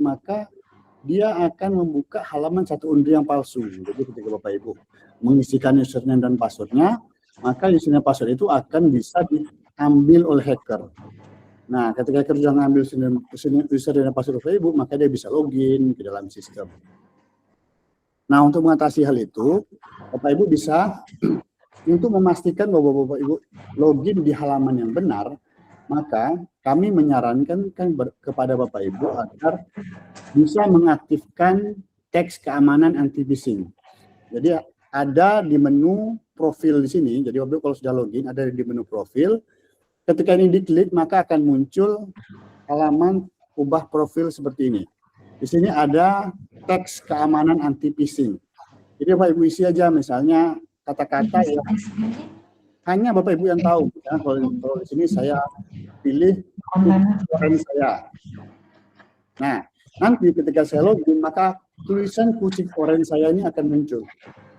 maka dia akan membuka halaman satu undi yang palsu. Jadi ketika Bapak Ibu mengisikan username dan passwordnya, maka username password itu akan bisa diambil oleh hacker. Nah, ketika hacker sudah mengambil username dan password Bapak Ibu, maka dia bisa login ke dalam sistem. Nah, untuk mengatasi hal itu, Bapak Ibu bisa untuk memastikan bahwa Bapak Ibu login di halaman yang benar, maka kami menyarankan kepada Bapak Ibu agar bisa mengaktifkan teks keamanan anti-phishing. Jadi ada di menu profil di sini. Jadi Bapak Ibu kalau sudah login ada di menu profil. Ketika ini diklik maka akan muncul halaman ubah profil seperti ini. Di sini ada teks keamanan anti-phishing. Jadi Bapak Ibu isi aja misalnya kata-kata yang hanya Bapak Ibu yang tahu. Ya, kalau di sini saya pilih kucing saya. Nah, nanti ketika saya login maka tulisan kucing orange saya ini akan muncul.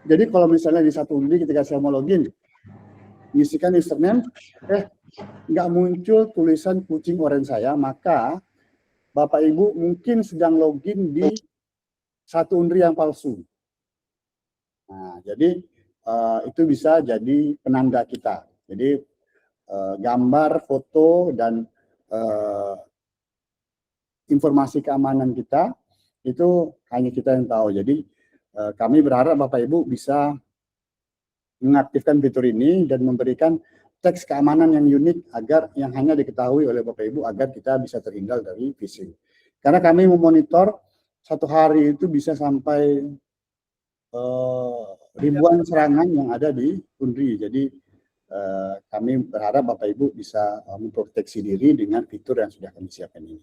Jadi kalau misalnya di satu undi ketika saya mau login, mengisikan username, nggak muncul tulisan kucing orange saya, maka Bapak Ibu mungkin sedang login di satu undi yang palsu. Nah, jadi itu bisa jadi penanda kita. Jadi gambar, foto, dan informasi keamanan kita itu hanya kita yang tahu. Jadi kami berharap Bapak Ibu bisa mengaktifkan fitur ini dan memberikan teks keamanan yang unik agar yang hanya diketahui oleh Bapak Ibu agar kita bisa terhindar dari phishing. Karena kami memonitor satu hari itu bisa sampai ribuan serangan yang ada di Undri. Jadi kami berharap Bapak Ibu bisa memproteksi diri dengan fitur yang sudah kami siapkan ini.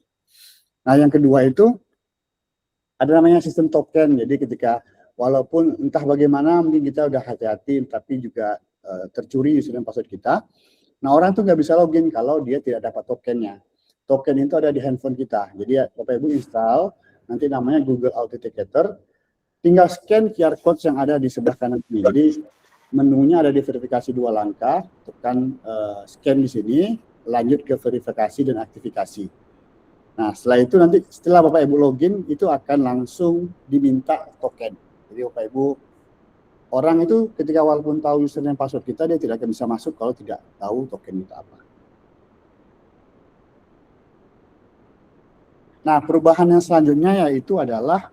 Nah, yang kedua itu ada namanya sistem token. Jadi ketika walaupun entah bagaimana mungkin kita udah hati-hati tapi juga tercuri username password kita. Nah, orang tuh nggak bisa login kalau dia tidak dapat tokennya. Token itu ada di handphone kita. Jadi Bapak Ibu install nanti namanya Google Authenticator. Tinggal scan QR code yang ada di sebelah kanan ini. Jadi menunya ada di verifikasi 2 langkah, tekan scan di sini, lanjut ke verifikasi dan aktifikasi. Nah, setelah itu nanti setelah Bapak Ibu login itu akan langsung diminta token. Jadi Bapak Ibu orang itu ketika walaupun tahu username password kita dia tidak akan bisa masuk kalau tidak tahu token itu apa. Nah, perubahan yang selanjutnya yaitu adalah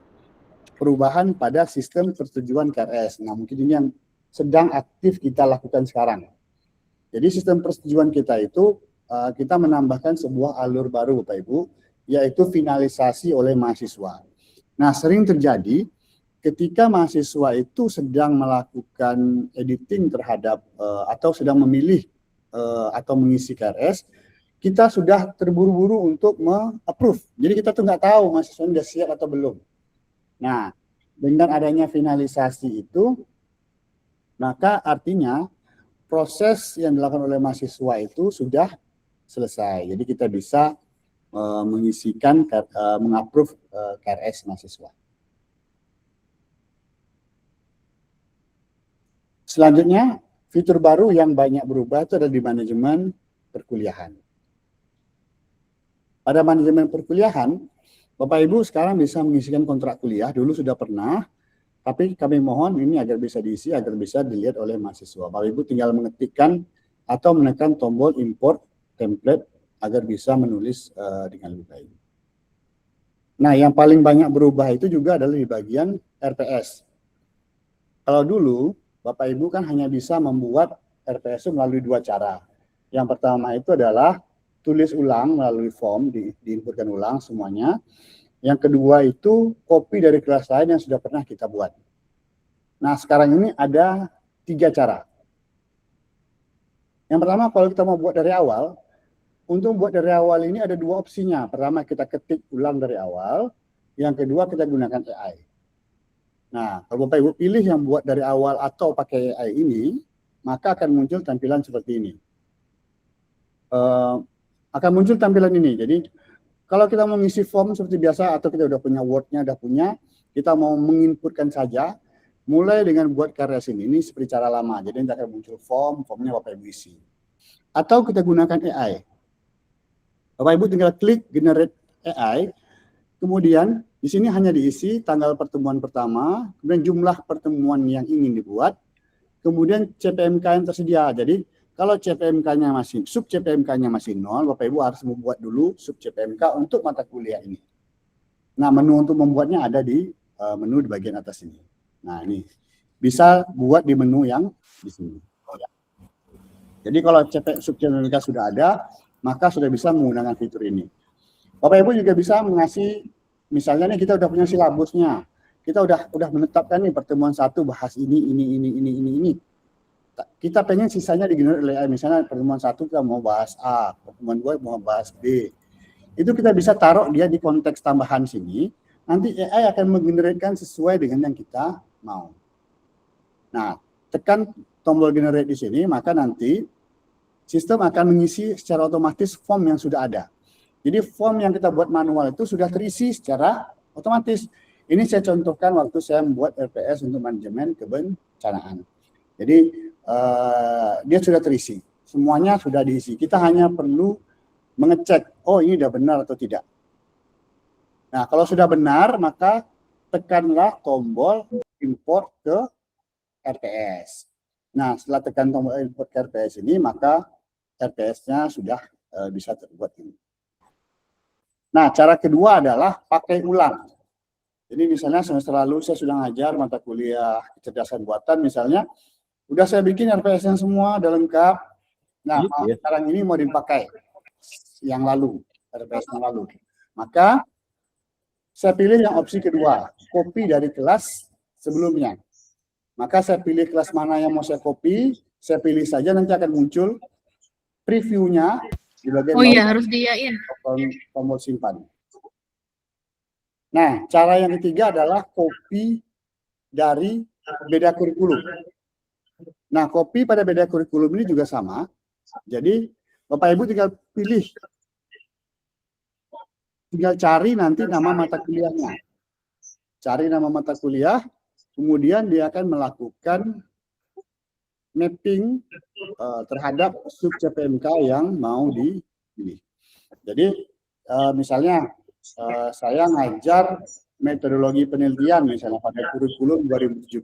perubahan pada sistem persetujuan KRS. Nah, mungkin ini yang sedang aktif kita lakukan sekarang. Jadi sistem persetujuan kita itu kita menambahkan sebuah alur baru Bapak Ibu, yaitu finalisasi oleh mahasiswa. Nah, sering terjadi ketika mahasiswa itu sedang melakukan editing terhadap atau sedang memilih atau mengisi KRS, kita sudah terburu-buru untuk me-approve. Jadi kita tuh nggak tahu mahasiswa sudah siap atau belum. Nah, dengan adanya finalisasi itu, maka artinya proses yang dilakukan oleh mahasiswa itu sudah selesai. Jadi kita bisa mengisikan, mengapprove KRS mahasiswa. Selanjutnya, fitur baru yang banyak berubah itu ada di manajemen perkuliahan. Pada manajemen perkuliahan, Bapak Ibu sekarang bisa mengisikan kontrak kuliah, dulu sudah pernah, tapi kami mohon ini agar bisa diisi, agar bisa dilihat oleh mahasiswa. Bapak Ibu tinggal mengetikkan atau menekan tombol import template agar bisa menulis dengan lebih baik. Nah, yang paling banyak berubah itu juga adalah di bagian RPS. Kalau dulu, Bapak Ibu kan hanya bisa membuat RPS itu melalui 2 cara. Yang pertama itu adalah tulis ulang melalui form, diinputkan ulang semuanya. Yang kedua itu copy dari kelas lain yang sudah pernah kita buat. Nah, sekarang ini ada 3 cara. Yang pertama, kalau kita mau buat dari awal, untuk buat dari awal ini ada 2 opsinya. Pertama, kita ketik ulang dari awal. Yang kedua, kita gunakan AI. Nah, kalau Bapak Ibu pilih yang buat dari awal atau pakai AI ini, maka akan muncul tampilan seperti ini. Akan muncul tampilan ini. Jadi, kalau kita mau mengisi form seperti biasa atau kita udah punya Word-nya, udah punya, kita mau menginputkan saja, mulai dengan buat KRS ini seperti cara lama. Jadi nanti akan muncul formnya Bapak Ibu isi. Atau kita gunakan AI. Bapak Ibu tinggal klik generate AI, Kemudian di sini hanya diisi tanggal pertemuan pertama, kemudian jumlah pertemuan yang ingin dibuat, kemudian CPMK yang tersedia. Jadi kalau CPMK-nya masih, sub CPMK-nya masih 0, Bapak Ibu harus membuat dulu sub CPMK untuk mata kuliah ini. Nah, menu untuk membuatnya ada di menu di bagian atas ini. Nah, ini bisa buat di menu yang di sini. Jadi kalau sub CPMK sudah ada, maka sudah bisa menggunakan fitur ini. Bapak Ibu juga bisa mengasih, misalnya nih kita udah punya silabusnya, kita udah menetapkan nih pertemuan 1 bahas ini. Kita pengen sisanya digenerate oleh AI, misalnya pertemuan 1 kita mau bahas A, pertemuan 2 mau bahas B. Itu kita bisa taruh dia di konteks tambahan sini, nanti AI akan menggeneratkan sesuai dengan yang kita mau. Nah, tekan tombol generate di sini, maka nanti sistem akan mengisi secara otomatis form yang sudah ada. Jadi form yang kita buat manual itu sudah terisi secara otomatis. Ini saya contohkan waktu saya membuat RPS untuk manajemen kebencanaan. Jadi dia sudah terisi, semuanya sudah diisi. Kita hanya perlu mengecek, oh ini sudah benar atau tidak. Nah, kalau sudah benar, maka tekanlah tombol import ke RPS. Nah, setelah tekan tombol import ke RPS ini, maka RPS-nya sudah bisa terbuat ini. Nah, cara kedua adalah pakai ulang. Jadi misalnya semester lalu saya sudah ngajar mata kuliah kecerdasan buatan misalnya, udah saya bikin RPS yang semua udah lengkap. Nah, sekarang ini mau dipakai yang lalu, RPS yang lalu. Maka saya pilih yang opsi kedua, copy dari kelas sebelumnya. Maka saya pilih kelas mana yang mau saya copy, saya pilih saja, nanti akan muncul previewnya di bagian bawah. Oh iya, harus diiyain. Tombol simpan. Nah, cara yang ketiga adalah copy dari beda kurikulum. Nah, copy pada beda kurikulum ini juga sama. Jadi, Bapak Ibu tinggal pilih, tinggal cari nanti nama mata kuliahnya. Cari nama mata kuliah, kemudian dia akan melakukan mapping terhadap sub CPMK yang mau dipilih. Jadi, misalnya saya ngajar metodologi penelitian misalnya pada kurikulum 2017.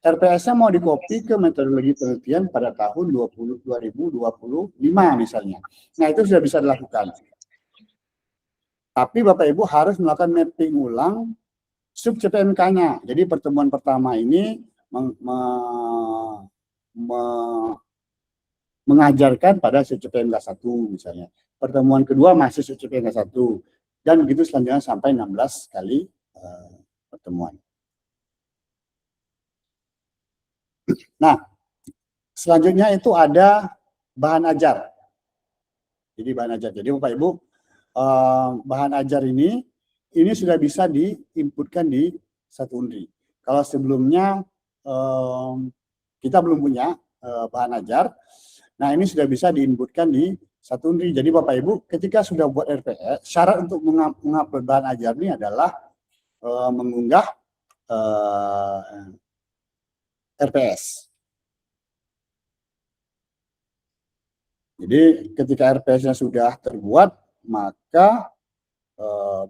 RPS-nya mau dikopi ke metodologi penelitian pada tahun 2025 misalnya. Nah, itu sudah bisa dilakukan. Tapi Bapak Ibu harus melakukan mapping ulang sub CPMK-nya. Jadi pertemuan pertama ini mengajarkan pada sub CPMK 1 misalnya. Pertemuan kedua masih sub CPMK 1. Dan begitu selanjutnya sampai 16 kali pertemuan. Nah, selanjutnya itu ada bahan ajar. Jadi bahan ajar. Jadi Bapak Ibu, bahan ajar ini sudah bisa diinputkan di satu Unri. Kalau sebelumnya kita belum punya bahan ajar, nah ini sudah bisa diinputkan di satu Unri. Jadi Bapak Ibu, ketika sudah buat RPS, syarat untuk mengupload bahan ajar ini adalah mengunggah RPS. Jadi ketika RPS-nya sudah terbuat, maka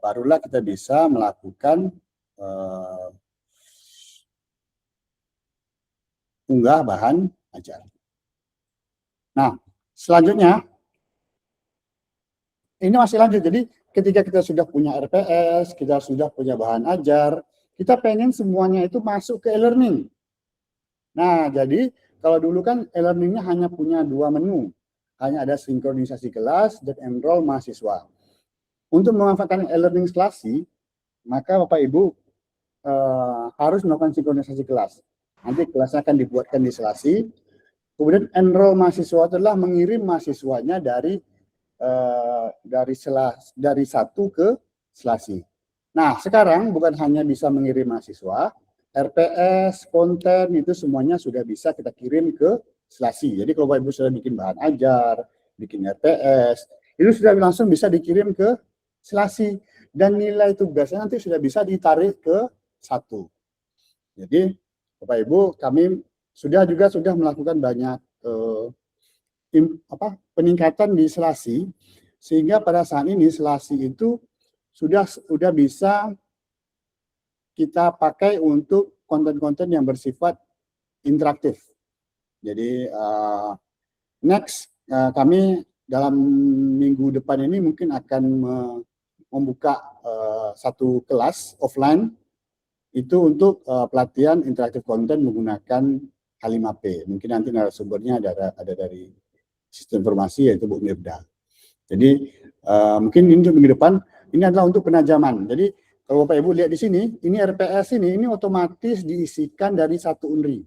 barulah kita bisa melakukan unggah bahan ajar. Nah, selanjutnya ini masih lanjut. Jadi ketika kita sudah punya RPS, kita sudah punya bahan ajar, kita pengen semuanya itu masuk ke e-learning. Nah, jadi kalau dulu kan e-learningnya hanya punya 2 menu. Hanya ada sinkronisasi kelas dan enroll mahasiswa. Untuk memanfaatkan e-learning Selasi, maka Bapak Ibu harus melakukan sinkronisasi kelas. Nanti kelasnya akan dibuatkan di Selasi. Kemudian enroll mahasiswa adalah mengirim mahasiswanya dari satu ke Selasi. Nah, sekarang bukan hanya bisa mengirim mahasiswa, RPS, konten itu semuanya sudah bisa kita kirim ke Selasi. Jadi kalau Bapak Ibu sudah bikin bahan ajar, bikin RPS, itu sudah langsung bisa dikirim ke Selasi. Dan nilai tugasnya nanti sudah bisa ditarik ke 1. Jadi Bapak Ibu, kami sudah melakukan banyak peningkatan di Selasi, sehingga pada saat ini Selasi itu sudah bisa kita pakai untuk konten-konten yang bersifat interaktif. Jadi next kami dalam minggu depan ini mungkin akan membuka satu kelas offline itu untuk pelatihan interaktif konten menggunakan H5P. Mungkin nanti narasumbernya ada dari sistem informasi yaitu Bu Mirda. Jadi mungkin ini untuk minggu depan. Ini adalah untuk penajaman. Jadi kalau Bapak Ibu lihat di sini, ini RPS ini otomatis diisikan dari satu Unri.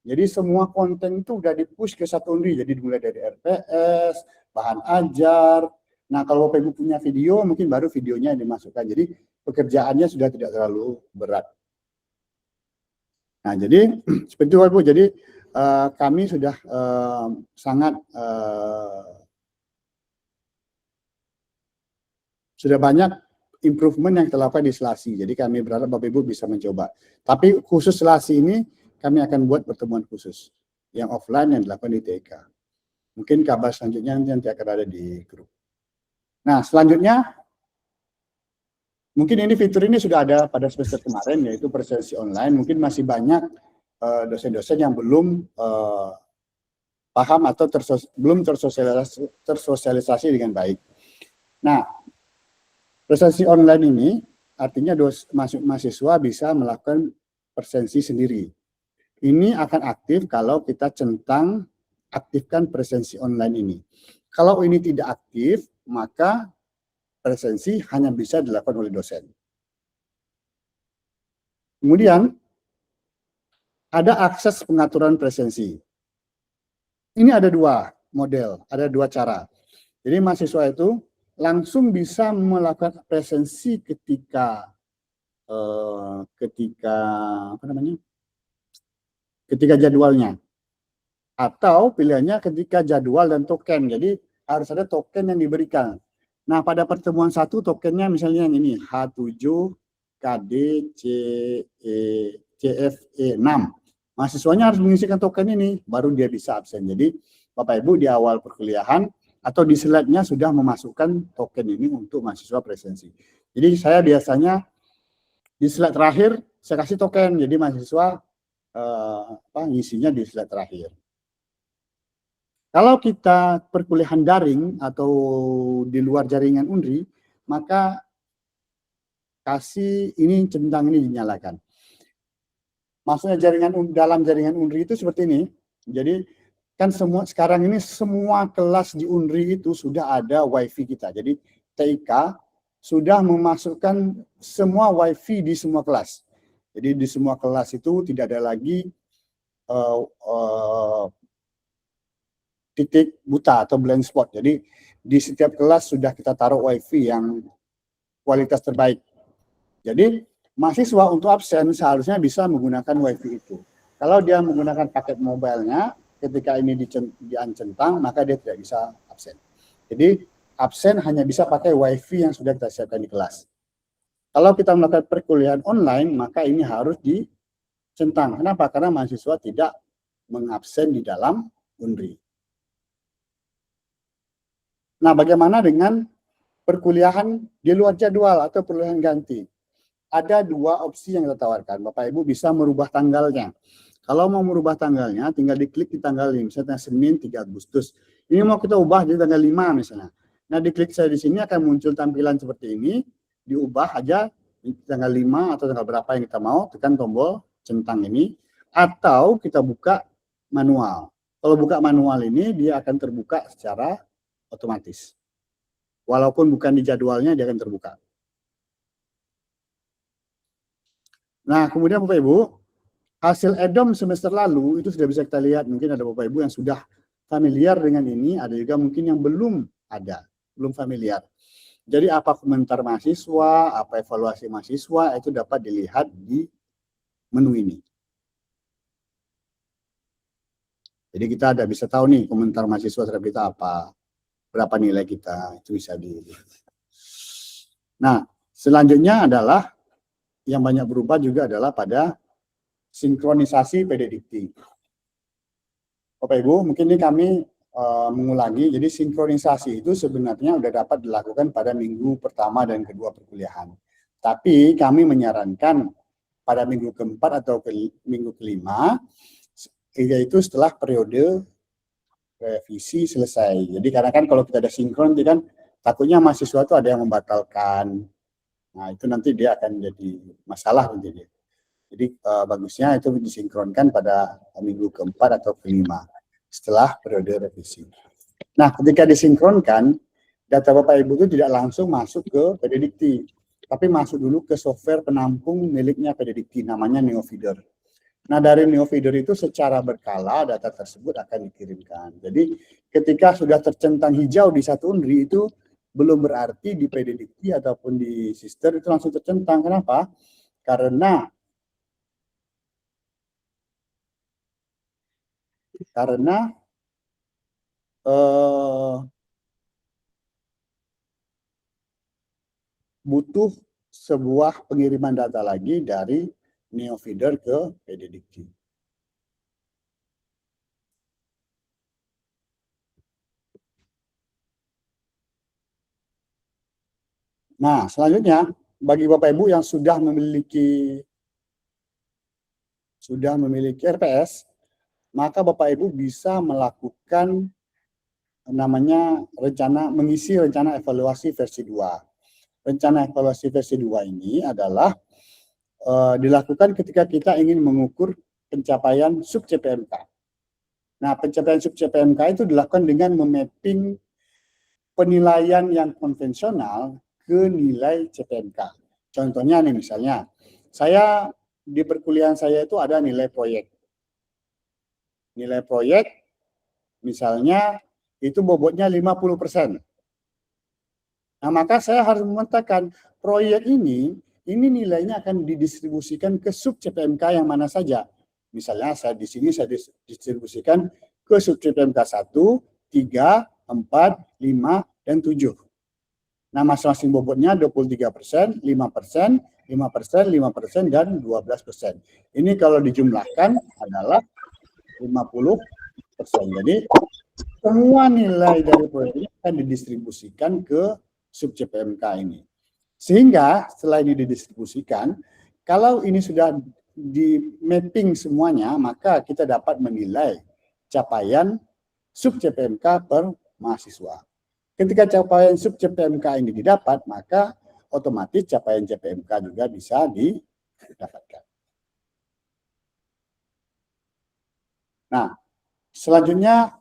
Jadi semua konten itu udah di-push ke satu Unri. Jadi dimulai dari RPS, bahan ajar. Nah kalau Bapak Ibu punya video, mungkin baru videonya yang dimasukkan. Jadi pekerjaannya sudah tidak terlalu berat. Nah jadi seperti itu Bapak Ibu. Jadi kami sudah sangat sudah banyak improvement yang terlakukan di Selasi. Jadi kami berharap Bapak Ibu bisa mencoba. Tapi khusus Selasi ini kami akan buat pertemuan khusus yang offline yang dilakukan di TK. Mungkin kabar selanjutnya nanti akan ada di grup. Nah selanjutnya mungkin ini fitur ini sudah ada pada semester kemarin yaitu presensi online. Mungkin masih banyak dosen-dosen yang belum paham atau belum tersosialisasi dengan baik. Nah presensi online ini artinya mahasiswa bisa melakukan presensi sendiri. Ini akan aktif kalau kita centang aktifkan presensi online ini. Kalau ini tidak aktif, maka presensi hanya bisa dilakukan oleh dosen. Kemudian, ada akses pengaturan presensi. Ini ada dua model, ada dua cara. Jadi mahasiswa itu langsung bisa melakukan presensi ketika jadwalnya, atau pilihannya ketika jadwal dan token. Jadi harus ada token yang diberikan. Nah pada pertemuan satu tokennya misalnya yang ini H7 KD CFE 6. Mahasiswanya harus mengisikan token ini baru dia bisa absen. Jadi Bapak Ibu di awal perkuliahan atau di slide-nya sudah memasukkan token ini untuk mahasiswa presensi. Jadi saya biasanya di slide terakhir saya kasih token, jadi mahasiswa ngisinya di slide terakhir. Kalau kita perkuliahan daring atau di luar jaringan Unri, maka kasih ini centang ini dinyalakan. Maksudnya dalam jaringan Unri itu seperti ini. Jadi kan sekarang ini semua kelas di Unri itu sudah ada wifi kita. Jadi TIK sudah memasukkan semua wifi di semua kelas. Jadi di semua kelas itu tidak ada lagi titik buta atau blind spot. Jadi di setiap kelas sudah kita taruh wifi yang kualitas terbaik. Jadi mahasiswa untuk absen seharusnya bisa menggunakan wifi itu. Kalau dia menggunakan paket mobile-nya, ketika ini diancentang, maka dia tidak bisa absen. Jadi absen hanya bisa pakai wifi yang sudah kita siapkan di kelas. Kalau kita melakukan perkuliahan online, maka ini harus dicentang. Kenapa? Karena mahasiswa tidak mengabsen di dalam Unri. Nah, bagaimana dengan perkuliahan di luar jadwal atau perkuliahan ganti? Ada dua opsi yang kita tawarkan. Bapak Ibu bisa merubah tanggalnya. Kalau mau merubah tanggalnya, tinggal diklik di tanggal ini. Misalnya Senin 3 Agustus. Ini mau kita ubah di tanggal 5 misalnya. Nah, diklik saya di sini akan muncul tampilan seperti ini. Diubah aja di tanggal 5 atau tanggal berapa yang kita mau. Tekan tombol centang ini. Atau kita buka manual. Kalau buka manual ini, dia akan terbuka secara otomatis. Walaupun bukan di jadwalnya, dia akan terbuka. Nah, kemudian Bapak Ibu, hasil EDOM semester lalu itu sudah bisa kita lihat. Mungkin ada Bapak Ibu yang sudah familiar dengan ini, ada juga mungkin yang belum familiar. Jadi apa komentar mahasiswa, apa evaluasi mahasiswa, itu dapat dilihat di menu ini. Jadi kita ada bisa tahu nih komentar mahasiswa terhadap kita apa, berapa nilai kita, itu bisa dilihat. Nah, selanjutnya adalah yang banyak berubah juga adalah pada sinkronisasi PD Dikti. Bapak Ibu, mungkin ini kami mengulangi. Jadi sinkronisasi itu sebenarnya sudah dapat dilakukan pada minggu pertama dan kedua perkuliahan. Tapi kami menyarankan pada minggu keempat atau minggu kelima, yaitu setelah periode revisi selesai. Jadi karena kan kalau kita ada sinkron, itu kan takutnya mahasiswa itu ada yang membatalkan. Nah itu nanti dia akan jadi masalah nanti dia. Jadi bagusnya itu disinkronkan pada minggu keempat atau kelima setelah periode revisi. Nah, ketika disinkronkan, data Bapak Ibu itu tidak langsung masuk ke PD Dikti, tapi masuk dulu ke software penampung miliknya PD Dikti, namanya NeoFeeder. Nah, dari NeoFeeder itu secara berkala data tersebut akan dikirimkan. Jadi, ketika sudah tercentang hijau di satu Unri itu belum berarti di PD Dikti ataupun di Sister itu langsung tercentang. Kenapa? Karena butuh sebuah pengiriman data lagi dari NeoFeeder ke PD Dikti. Nah, selanjutnya bagi Bapak Ibu yang sudah memiliki RPS, maka Bapak Ibu bisa melakukan namanya mengisi rencana evaluasi versi 2. Rencana evaluasi versi 2 ini adalah dilakukan ketika kita ingin mengukur pencapaian sub CPMK. Nah, pencapaian sub CPMK itu dilakukan dengan memapping penilaian yang konvensional ke nilai CPMK. Contohnya nih misalnya, saya di perkuliahan saya itu ada nilai proyek. Nilai proyek misalnya itu bobotnya 50%. Nah, maka saya harus memetakan proyek ini nilainya akan didistribusikan ke sub CPMK yang mana saja. Misalnya di sini saya distribusikan ke sub CPMK 1, 3, 4, 5, dan 7. Nah, masing-masing bobotnya 23%, 5%, 5%, 5%, dan 12%. Ini kalau dijumlahkan adalah 50%. Jadi, semua nilai dari proyeknya akan didistribusikan ke sub CPMK ini. Sehingga setelah ini didistribusikan, kalau ini sudah di mapping semuanya, maka kita dapat menilai capaian sub CPMK per mahasiswa. Ketika capaian sub CPMK ini didapat, maka otomatis capaian CPMK juga bisa didapatkan. Nah, selanjutnya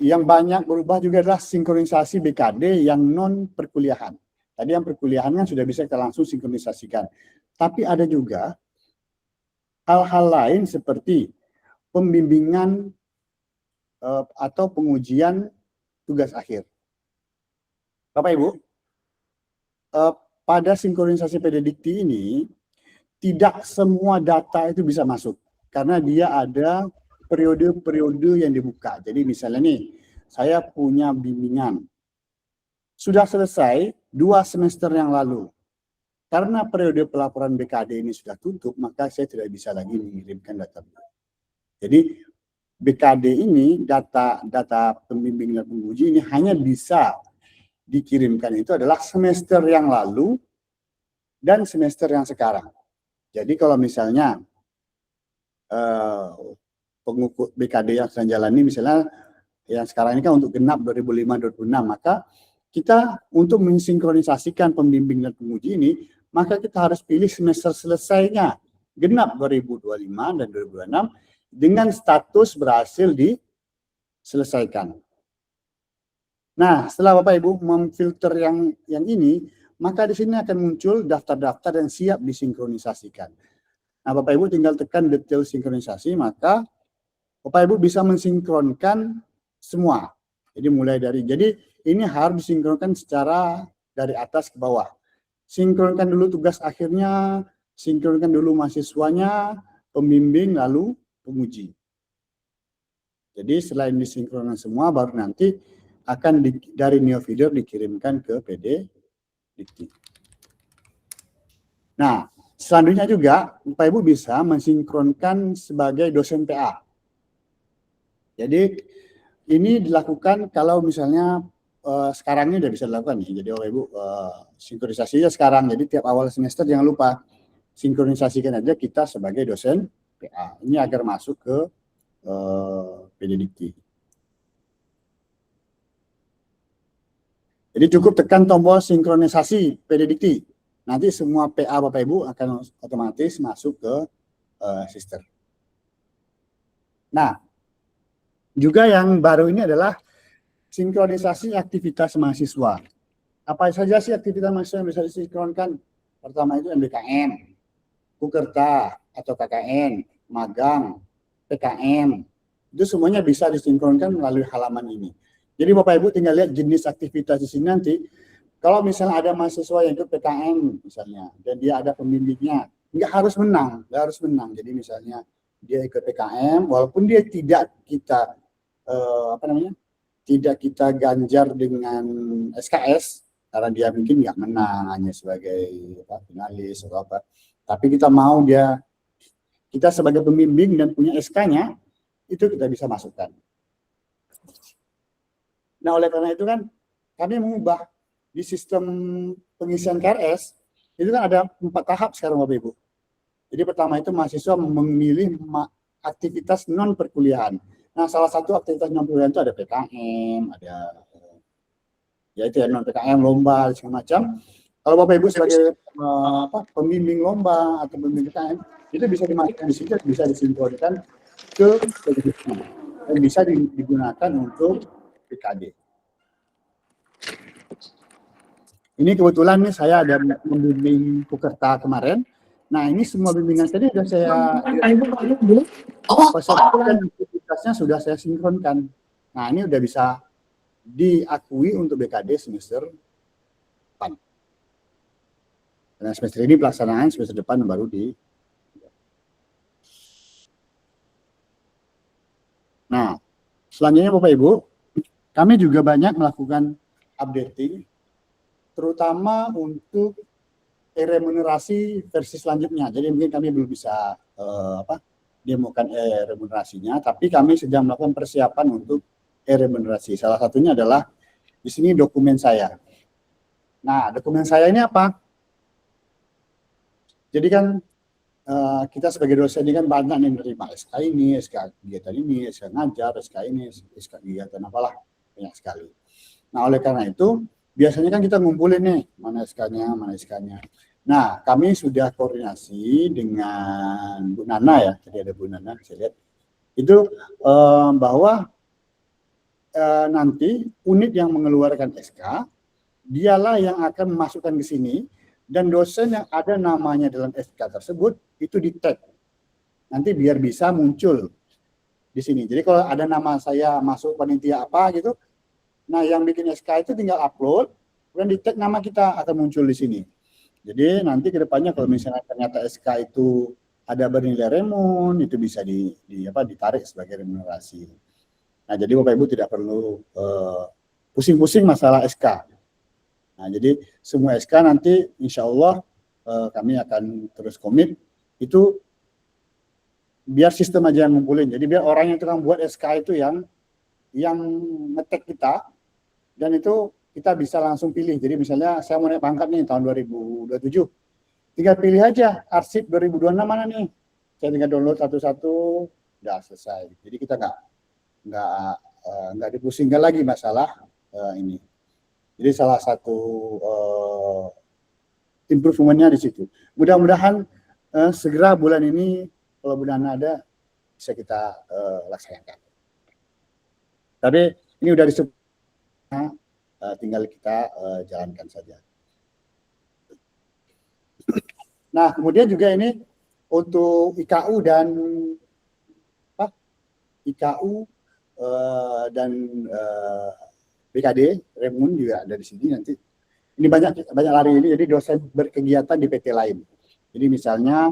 yang banyak berubah juga adalah sinkronisasi BKD yang non perkuliahan. Tadi yang perkuliahan kan sudah bisa kita langsung sinkronisasikan. Tapi ada juga hal-hal lain seperti pembimbingan atau pengujian tugas akhir. Bapak Ibu, pada sinkronisasi PD Dikti ini tidak semua data itu bisa masuk karena dia ada periode-periode yang dibuka. Jadi misalnya nih, saya punya bimbingan sudah selesai 2 semester yang lalu. Karena periode pelaporan BKD ini sudah tutup, maka saya tidak bisa lagi mengirimkan data. Jadi BKD ini data pembimbing dan penguji ini hanya bisa dikirimkan itu adalah semester yang lalu dan semester yang sekarang. Jadi kalau misalnya pengukur BKD yang sedang jalani misalnya yang sekarang ini kan untuk genap 2005-2006, maka kita untuk mensinkronisasikan pembimbing dan penguji ini, maka kita harus pilih semester selesainya genap 2025 dan 2026 dengan status berhasil diselesaikan. Nah, setelah Bapak Ibu memfilter yang ini, maka di sini akan muncul daftar-daftar yang siap disinkronisasikan. Nah, Bapak Ibu tinggal tekan detail sinkronisasi, maka Bapak Ibu bisa mensinkronkan semua. Jadi ini harus disinkronkan secara dari atas ke bawah. Sinkronkan dulu tugas akhirnya, sinkronkan dulu mahasiswanya, pembimbing, lalu penguji. Jadi selain disinkronkan semua, baru nanti akan dari NeoFeeder dikirimkan ke PD Dikti. Nah, selanjutnya juga Bapak Ibu bisa mensinkronkan sebagai dosen PA. Jadi Ini dilakukan kalau misalnya sekarang ini udah bisa dilakukan nih. Jadi Bapak Ibu sinkronisasinya sekarang. Jadi tiap awal semester jangan lupa sinkronisasikan aja kita sebagai dosen PA. Ini agar masuk ke PD Dikti. Jadi cukup tekan tombol sinkronisasi PD Dikti. Nanti semua PA Bapak Ibu akan otomatis masuk ke sister. Nah, juga yang baru ini adalah sinkronisasi aktivitas mahasiswa. Apa saja sih aktivitas mahasiswa yang bisa disinkronkan? Pertama itu MBKM, Kukerta atau KKN, magang, PKM. Itu semuanya bisa disinkronkan melalui halaman ini. Jadi Bapak Ibu tinggal lihat jenis aktivitas di sini nanti. Kalau misalnya ada mahasiswa yang ikut PKM misalnya, dan dia ada pembimbingnya, nggak harus menang, nggak harus menang. Jadi misalnya dia ikut PKM, walaupun dia tidak kita tidak kita ganjar dengan SKS karena dia mungkin nggak menang hanya sebagai finalis atau apa. Tapi kita mau kita sebagai pembimbing dan punya SK-nya itu kita bisa masukkan. Nah oleh karena itu kan kami mengubah di sistem pengisian KRS itu kan ada 4 tahap sekarang Bapak Ibu. Jadi pertama itu mahasiswa memilih aktivitas non perkuliahan. Nah salah satu aktivitas non perkuliahan itu ada PKM, ada yaitu non PKM, lomba segala macam. Kalau Bapak Ibu sebagai pembimbing lomba atau pembimbing PKM itu bisa dimasukkan di situ, bisa disinkronkan ke dan bisa digunakan untuk PKD. Ini kebetulan nih saya ada membimbing Pukerta kemarin. Nah ini semua bimbingan tadi sudah saya peserta aktivitasnya sudah saya sinkronkan. Nah ini udah bisa diakui untuk BKD semester depan. Karena semester ini pelaksanaan, semester depan baru di. Nah selanjutnya Bapak Ibu, kami juga banyak melakukan updating, terutama untuk remunerasi versi selanjutnya. Jadi mungkin kami belum bisa demokan remunerasinya, tapi kami sedang melakukan persiapan untuk remunerasi. Salah satunya adalah di sini dokumen saya. Nah, dokumen saya ini apa? Jadi kan kita sebagai dosen ini kan banyak yang menerima SK ini, SK kegiatan ini, SK ngajar, SK ini, SK kegiatan apalah, banyak sekali. Nah, oleh karena itu, biasanya kan kita ngumpulin nih, mana SK-nya, mana SK-nya. Nah, kami sudah koordinasi dengan Bu Nana ya, tadi ada Bu Nana, saya lihat. Itu bahwa nanti unit yang mengeluarkan SK, dialah yang akan memasukkan ke sini, dan dosen yang ada namanya dalam SK tersebut, itu di-tag. Nanti biar bisa muncul di sini. Jadi kalau ada nama saya masuk panitia apa gitu, nah yang bikin SK itu tinggal upload, kemudian di-tag nama kita akan muncul di sini. Jadi nanti ke depannya kalau misalnya ternyata SK itu ada bernilai remun, itu bisa ditarik sebagai remunerasi. Nah jadi Bapak Ibu tidak perlu pusing-pusing masalah SK. Nah jadi semua SK nanti insya Allah kami akan terus komit itu biar sistem aja yang ngumpulin. Jadi biar orang yang tukang buat SK itu yang ngetek kita, dan itu kita bisa langsung pilih. Jadi misalnya saya mau naik pangkat nih tahun 2027, tinggal pilih aja arsip 2026 mana nih. Saya tinggal download satu-satu, udah selesai. Jadi kita nggak dipusingkan lagi masalah ini. Jadi salah satu improvementnya di situ. Mudah-mudahan segera bulan ini kalau bulan ada bisa kita laksanakan. Tapi ini udah disebut, tinggal kita jalankan saja. Nah, kemudian juga ini untuk IKU dan BKD, Remun juga ada di sini nanti. Ini banyak lari ini, jadi dosen berkegiatan di PT lain. Jadi misalnya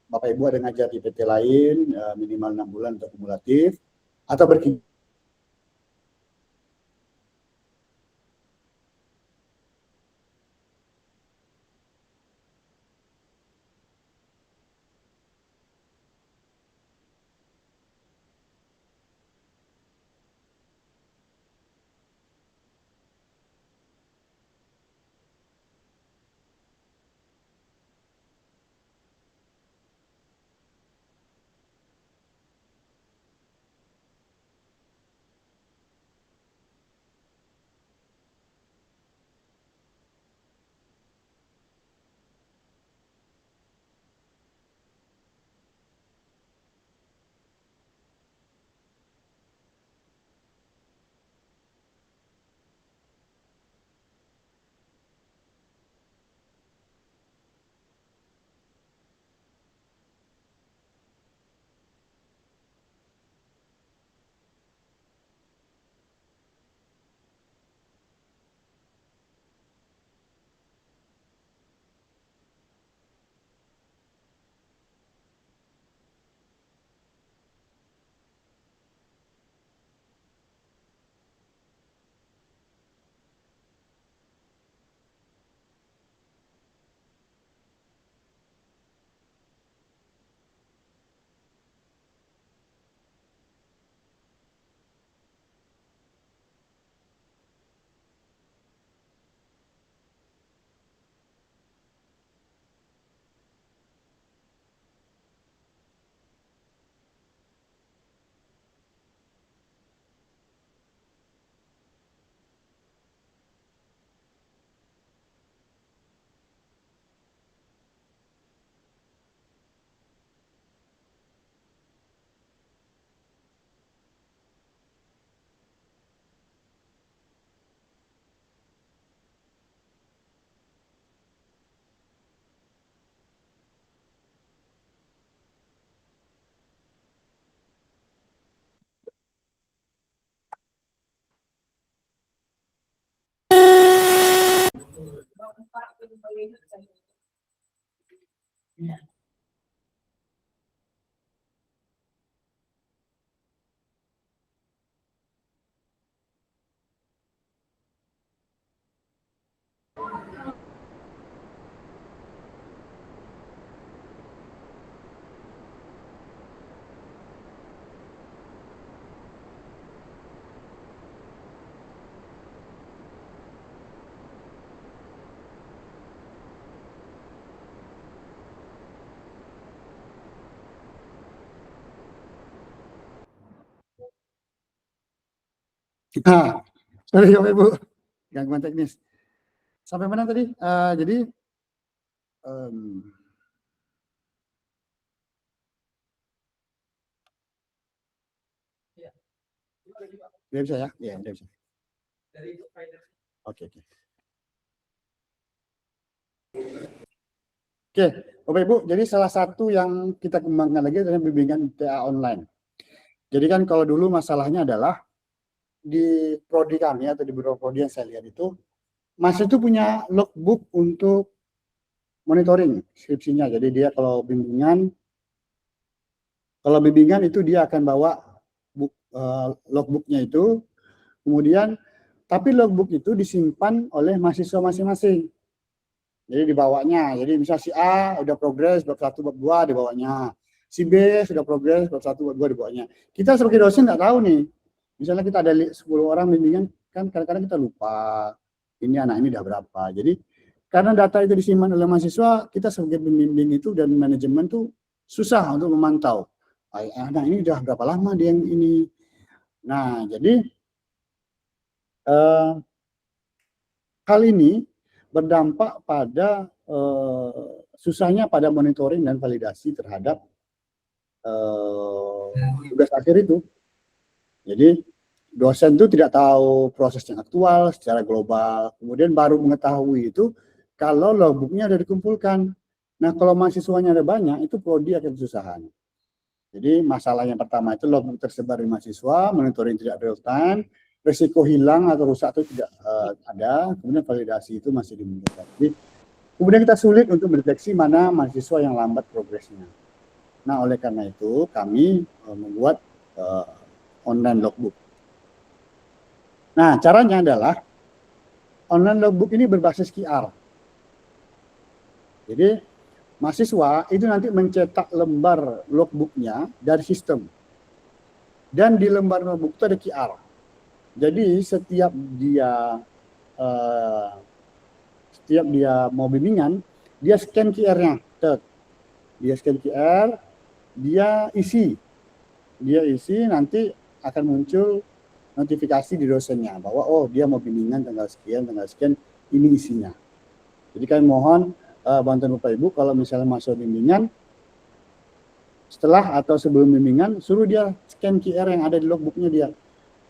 Bapak Ibu ada ngajar di PT lain minimal 6 bulan untuk kumulatif, atau berkegiatan Nah, sorry Bapak Ibu, gangguan teknis. Sampai mana tadi? Jadi dia bisa ya? Iya, dia bisa. Oke. Oke, Bapak Ibu, jadi salah satu yang kita kembangkan lagi adalah bimbingan TA online. Jadi kan kalau dulu masalahnya adalah di prodi kami atau di beberapa prodi yang saya lihat itu masih itu punya logbook untuk monitoring skripsinya. Jadi dia kalau bimbingan itu dia akan bawa logbooknya itu, kemudian tapi logbook itu disimpan oleh mahasiswa masing-masing. Jadi dibawanya, jadi misal si A udah progres bab 1, bab 2 dibawanya, si B sudah progres bab 1, bab 2 dibawanya. Kita sebagai dosen nggak tahu nih, misalnya kita ada 10 orang bimbingan, kan kadang-kadang kita lupa ini anak ini udah berapa. Jadi karena data itu disimpan oleh mahasiswa, kita sebagai pembimbing itu dan manajemen tuh susah untuk memantau. Anak ini udah berapa lama dia yang ini. Nah, jadi hal ini berdampak pada susahnya pada monitoring dan validasi terhadap tugas akhir itu. Jadi dosen itu tidak tahu proses yang aktual secara global, kemudian baru mengetahui itu kalau logbooknya sudah dikumpulkan. Nah, kalau mahasiswanya ada banyak, itu prodi akan kesusahan. Jadi masalah yang pertama itu logbook tersebar di mahasiswa, monitoring tidak real time, risiko hilang atau rusak itu tidak ada, kemudian validasi itu masih dimungkinkan. Jadi kemudian kita sulit untuk mendeteksi mana mahasiswa yang lambat progresnya. Nah, oleh karena itu kami membuat online logbook. Nah, caranya adalah online logbook ini berbasis QR. Jadi mahasiswa itu nanti mencetak lembar logbooknya dari sistem. Dan di lembar logbook itu ada QR. Jadi setiap dia mau bimbingan, dia scan QR-nya. Dia scan QR, dia isi nanti akan muncul notifikasi di dosennya bahwa oh dia mau bimbingan tanggal sekian ini isinya. Jadi kami mohon bantuan Bapak Ibu kalau misalnya masuk bimbingan, setelah atau sebelum bimbingan suruh dia scan QR yang ada di logbooknya dia.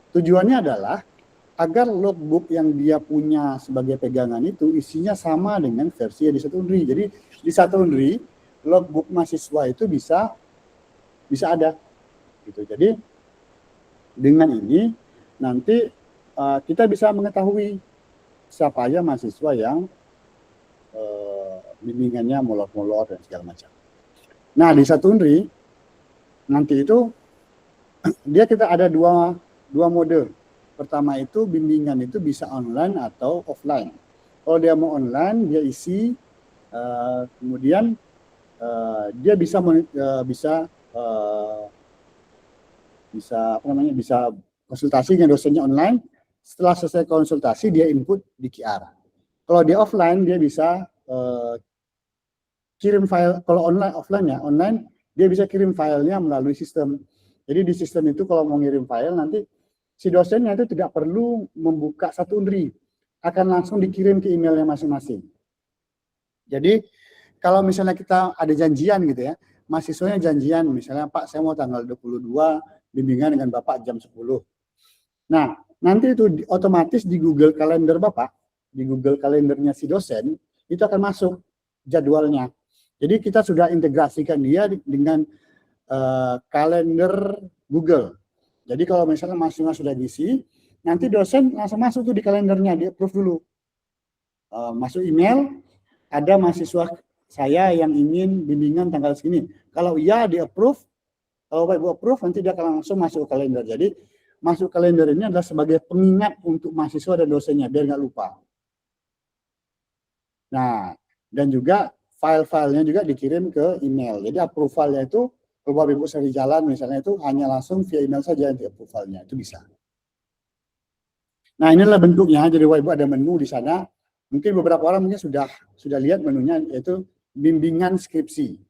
Tujuannya adalah agar logbook yang dia punya sebagai pegangan itu isinya sama dengan versi yang di satu Unri. Jadi di satu Unri logbook mahasiswa itu bisa ada gitu. Jadi dengan ini nanti kita bisa mengetahui siapa aja mahasiswa yang bimbingannya molor-molor dan segala macam. Nah, di satu Unri nanti itu kita ada dua mode. Pertama itu bimbingan itu bisa online atau offline. Kalau dia mau online, dia isi, kemudian dia bisa konsultasi dengan dosennya online. Setelah selesai konsultasi, dia input di QR. Kalau dia offline, dia bisa kirim file. Kalau online dia bisa kirim filenya melalui sistem. Jadi di sistem itu kalau mau ngirim file nanti si dosennya itu tidak perlu membuka satu Unri, akan langsung dikirim ke emailnya masing-masing. Jadi kalau misalnya kita ada janjian gitu ya, mahasiswanya janjian, misalnya Pak saya mau tanggal 22 bimbingan dengan Bapak jam 10. Nah, nanti itu otomatis di Google Calendar Bapak, di Google Kalendernya si dosen, itu akan masuk jadwalnya. Jadi kita sudah integrasikan dia dengan kalender Google. Jadi kalau misalnya mahasiswa sudah diisi, nanti dosen langsung masuk tuh di kalendernya, dia approve dulu. Masuk email, ada mahasiswa saya yang ingin bimbingan tanggal segini. Kalau iya di approve, kalau Bapak Ibu approve nanti dia akan langsung masuk ke kalender. Jadi masuk kalender ini adalah sebagai pengingat untuk mahasiswa dan dosennya biar nggak lupa. Nah, dan juga file-filenya juga dikirim ke email. Jadi approvalnya itu kalau Bapak Ibu sering jalan misalnya itu hanya langsung via email saja nanti approvalnya itu bisa. Nah, inilah bentuknya. Jadi Bapak Ibu ada menu di sana. Mungkin beberapa orang mungkin sudah lihat menunya, yaitu bimbingan skripsi.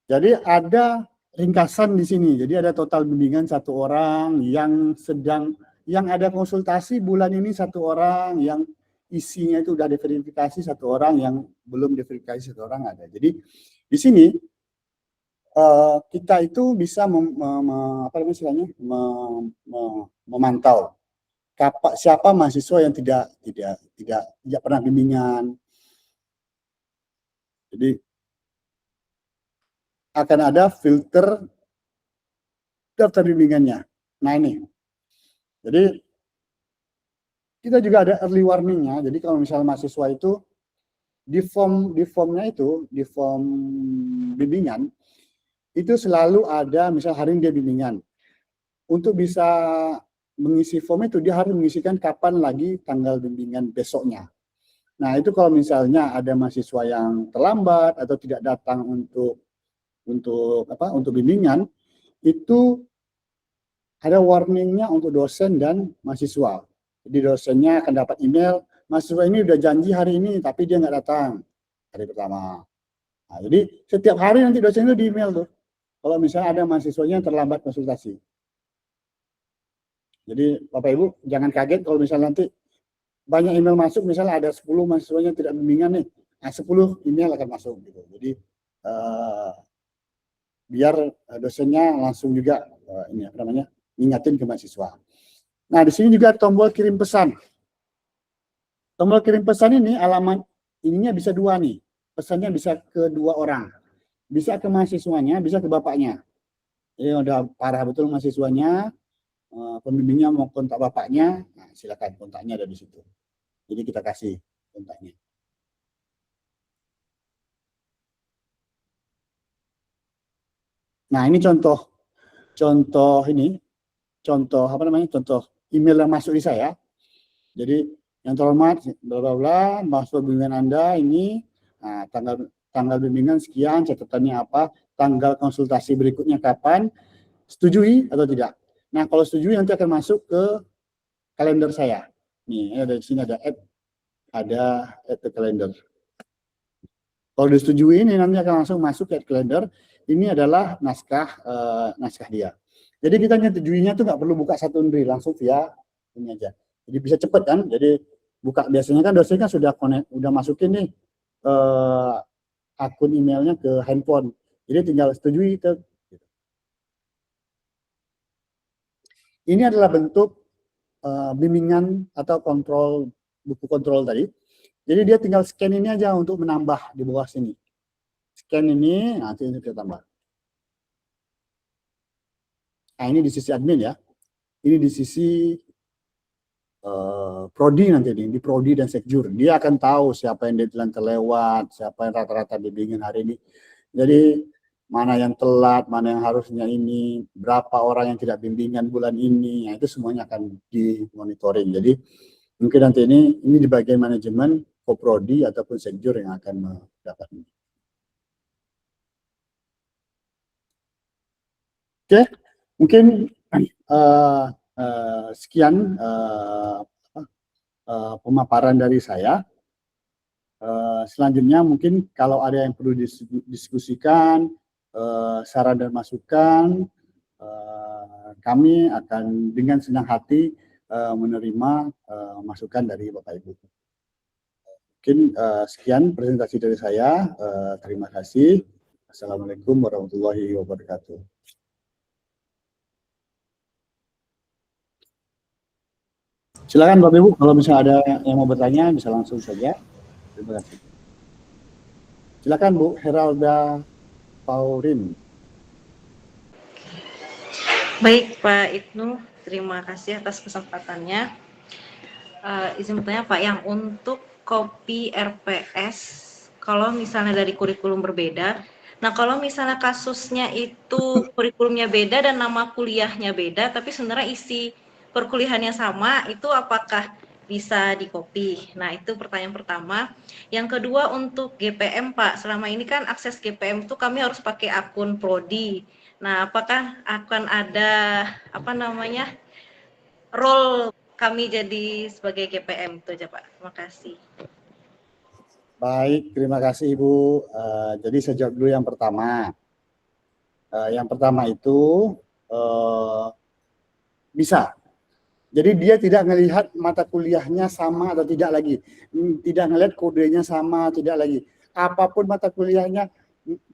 Jadi ada ringkasan di sini. Jadi ada total bimbingan 1 orang, yang ada konsultasi bulan ini 1 orang, yang isinya itu udah diverifikasi 1 orang, yang belum diverifikasi 1 orang ada. Jadi di sini kita itu bisa memantau siapa mahasiswa yang tidak pernah bimbingan. Jadi akan ada filter daftar bimbingannya. Nah ini, jadi kita juga ada early warningnya. Jadi kalau misalnya mahasiswa itu di formnya itu, di form bimbingan itu selalu ada, misal hari ini dia bimbingan. Untuk bisa mengisi form itu dia harus mengisikan kapan lagi tanggal bimbingan besoknya. Nah itu kalau misalnya ada mahasiswa yang terlambat atau tidak datang untuk bimbingan, itu ada warningnya untuk dosen dan mahasiswa. Jadi dosennya akan dapat email, mahasiswa ini udah janji hari ini tapi dia nggak datang hari pertama. Nah, jadi setiap hari nanti dosen itu di email tuh kalau misalnya ada mahasiswanya yang terlambat konsultasi. Jadi Bapak Ibu jangan kaget kalau misalnya nanti banyak email masuk, misalnya ada 10 mahasiswanya tidak bimbingan nih, nah 10 email akan masuk gitu. Jadi biar dosennya langsung juga ingatin ke mahasiswa. Nah di sini juga tombol kirim pesan. Tombol kirim pesan ini alamat ininya bisa 2 nih, pesannya bisa ke 2 orang, bisa ke mahasiswanya, bisa ke bapaknya. Jadi udah parah betul mahasiswanya, pembimbingnya mau kontak bapaknya, nah silakan kontaknya ada di situ. Jadi kita kasih kontaknya. Nah ini contoh email yang masuk di saya. Jadi yang terhormat, bla bla bla, mahasiswa bimbingan Anda ini, nah, tanggal bimbingan sekian, catatannya apa, tanggal konsultasi berikutnya kapan, setujui atau tidak. Nah kalau setujui nanti akan masuk ke kalender saya. Nih ada di sini ada add ke kalender. Kalau disetujui ini nanti akan langsung masuk ke kalender. Ini adalah naskah dia. Jadi kita nyetujuinya tuh nggak perlu buka satu undri, langsung via ini aja. Jadi bisa cepet kan. Jadi buka biasanya kan dosen kan sudah masukin nih akun emailnya ke handphone. Jadi tinggal setujui itu. Ini adalah bentuk bimbingan atau buku kontrol tadi. Jadi dia tinggal scan ini aja untuk menambah di bawah sini. Scan ini, nanti ini kita tambah. Nah ini di sisi admin ya. Ini di sisi prodi nanti di prodi dan sekjur. Dia akan tahu siapa yang deadline terlewat, siapa yang rata-rata bimbingan hari ini. Jadi mana yang telat, mana yang harusnya ini, berapa orang yang tidak bimbingan bulan ini, itu semuanya akan dimonitoring. Jadi mungkin nanti ini di bagian manajemen koprodi ataupun sekjur yang akan mendapat ini. Oke, mungkin sekian pemaparan dari saya. Selanjutnya mungkin kalau ada yang perlu diskusikan, saran dan masukan, kami akan dengan senang hati menerima masukan dari Bapak Ibu. Mungkin sekian presentasi dari saya. Terima kasih. Assalamualaikum warahmatullahi wabarakatuh. Silakan Bapak Ibu, kalau misalnya ada yang mau bertanya bisa langsung saja. Terima kasih. Silakan Bu Heralda Paurin. Baik Pak Ibnu, terima kasih atas kesempatannya. Izin bertanya Pak, yang untuk copy RPS kalau misalnya dari kurikulum berbeda. Nah, kalau misalnya kasusnya itu kurikulumnya beda dan nama kuliahnya beda, tapi sebenarnya isi perkuliahannya sama, itu apakah bisa di-copy? Nah, itu pertanyaan pertama. Yang kedua untuk GPM, Pak. Selama ini kan akses GPM itu kami harus pakai akun Prodi. Nah, apakah akan ada role kami jadi sebagai GPM itu aja, Pak. Terima kasih. Baik, terima kasih Ibu. Jadi saya jawab dulu yang pertama. Yang pertama itu bisa. Jadi dia tidak melihat mata kuliahnya sama atau tidak lagi. Tidak melihat kodenya sama, tidak lagi. Apapun mata kuliahnya,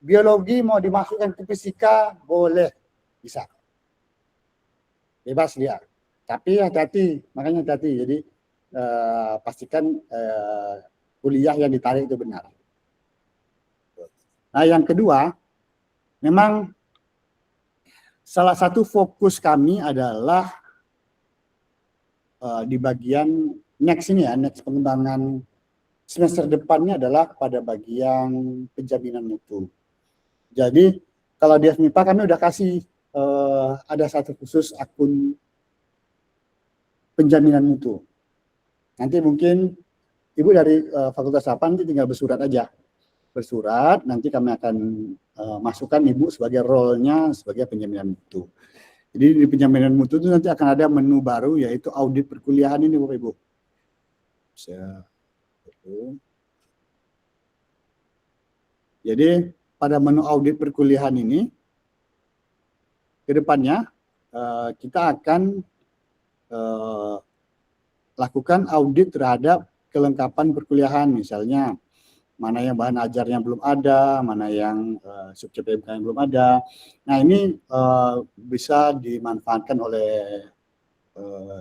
biologi mau dimasukkan ke fisika, boleh. Bisa. Bebas dia. Tapi hati-hati, makanya hati-hati. Jadi pastikan kuliah yang ditarik itu benar. Nah, yang kedua, memang salah satu fokus kami adalah di bagian next ini ya, next pengembangan semester depannya adalah pada bagian penjaminan mutu. Jadi kalau di FMIPA kami udah kasih ada satu khusus akun penjaminan mutu. Nanti mungkin Ibu dari Fakultas 8 nanti tinggal bersurat aja. Bersurat, nanti kami akan masukkan Ibu sebagai role-nya sebagai penjaminan mutu. Jadi di penjaminan mutu itu nanti akan ada menu baru yaitu audit perkuliahan ini Bapak Ibu. Jadi pada menu audit perkuliahan ini ke depannya kita akan lakukan audit terhadap kelengkapan perkuliahan, misalnya mana yang bahan ajarnya belum ada, mana yang subjek PMK yang belum ada. Nah ini bisa dimanfaatkan oleh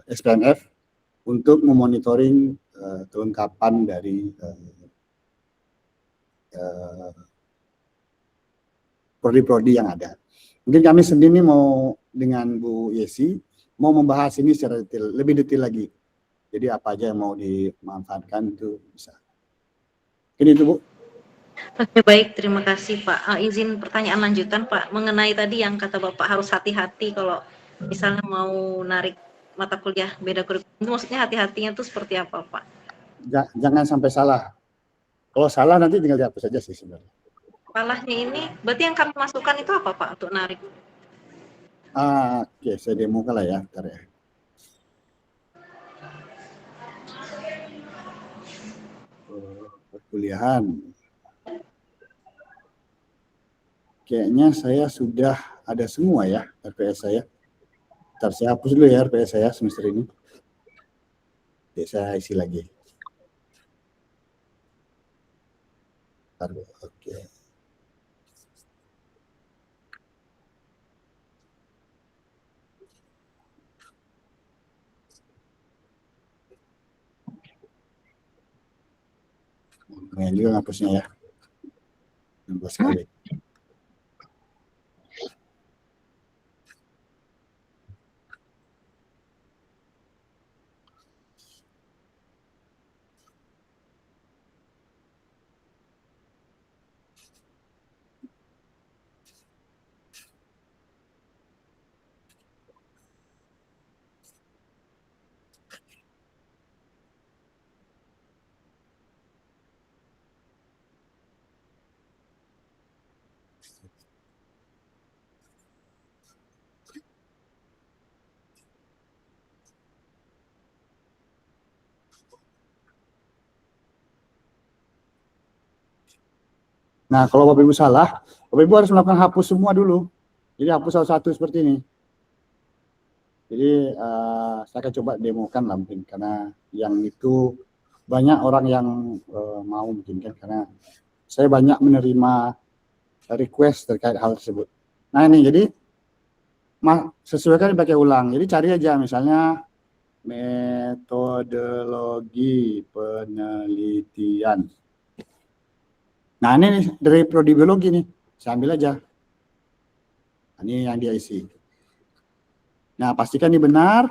SPMF untuk memonitoring kelengkapan dari prodi-prodi yang ada. Mungkin kami sendiri mau dengan Bu Yesi mau membahas ini secara detail, lebih detail lagi. Jadi apa aja yang mau dimanfaatkan itu bisa. Ini itu Bu. Oke, baik, terima kasih Pak. Izin pertanyaan lanjutan Pak, mengenai tadi yang kata Bapak harus hati-hati kalau misalnya mau narik mata kuliah beda kurikulum, itu maksudnya hati-hatinya itu seperti apa Pak? Jangan sampai salah. Kalau salah nanti tinggal dihapus saja sih sebenarnya. Salahnya ini, berarti yang kami masukkan itu apa Pak untuk narik? Oke, saya demokan lah ya, bentar ya. Perkuliahan. Kayaknya saya sudah ada semua ya RPS saya. Bentar saya hapus dulu ya RPS saya semester ini. Oke, saya isi lagi. Bentar, oke. Lumayan juga ngapusnya ya. 16 kali. Nah, kalau Bapak Ibu salah, Bapak Ibu harus melakukan hapus semua dulu. Jadi hapus satu-satu seperti ini. Jadi saya akan coba demokan lah mungkin, karena yang itu banyak orang yang mau mungkin kan, karena saya banyak menerima request terkait hal tersebut. Nah ini jadi sesuaikan pakai ulang. Jadi cari aja misalnya metodologi penelitian. Nah ini dari prodi biologi nih, saya ambil aja. Ini yang dia isi. Nah pastikan ini benar.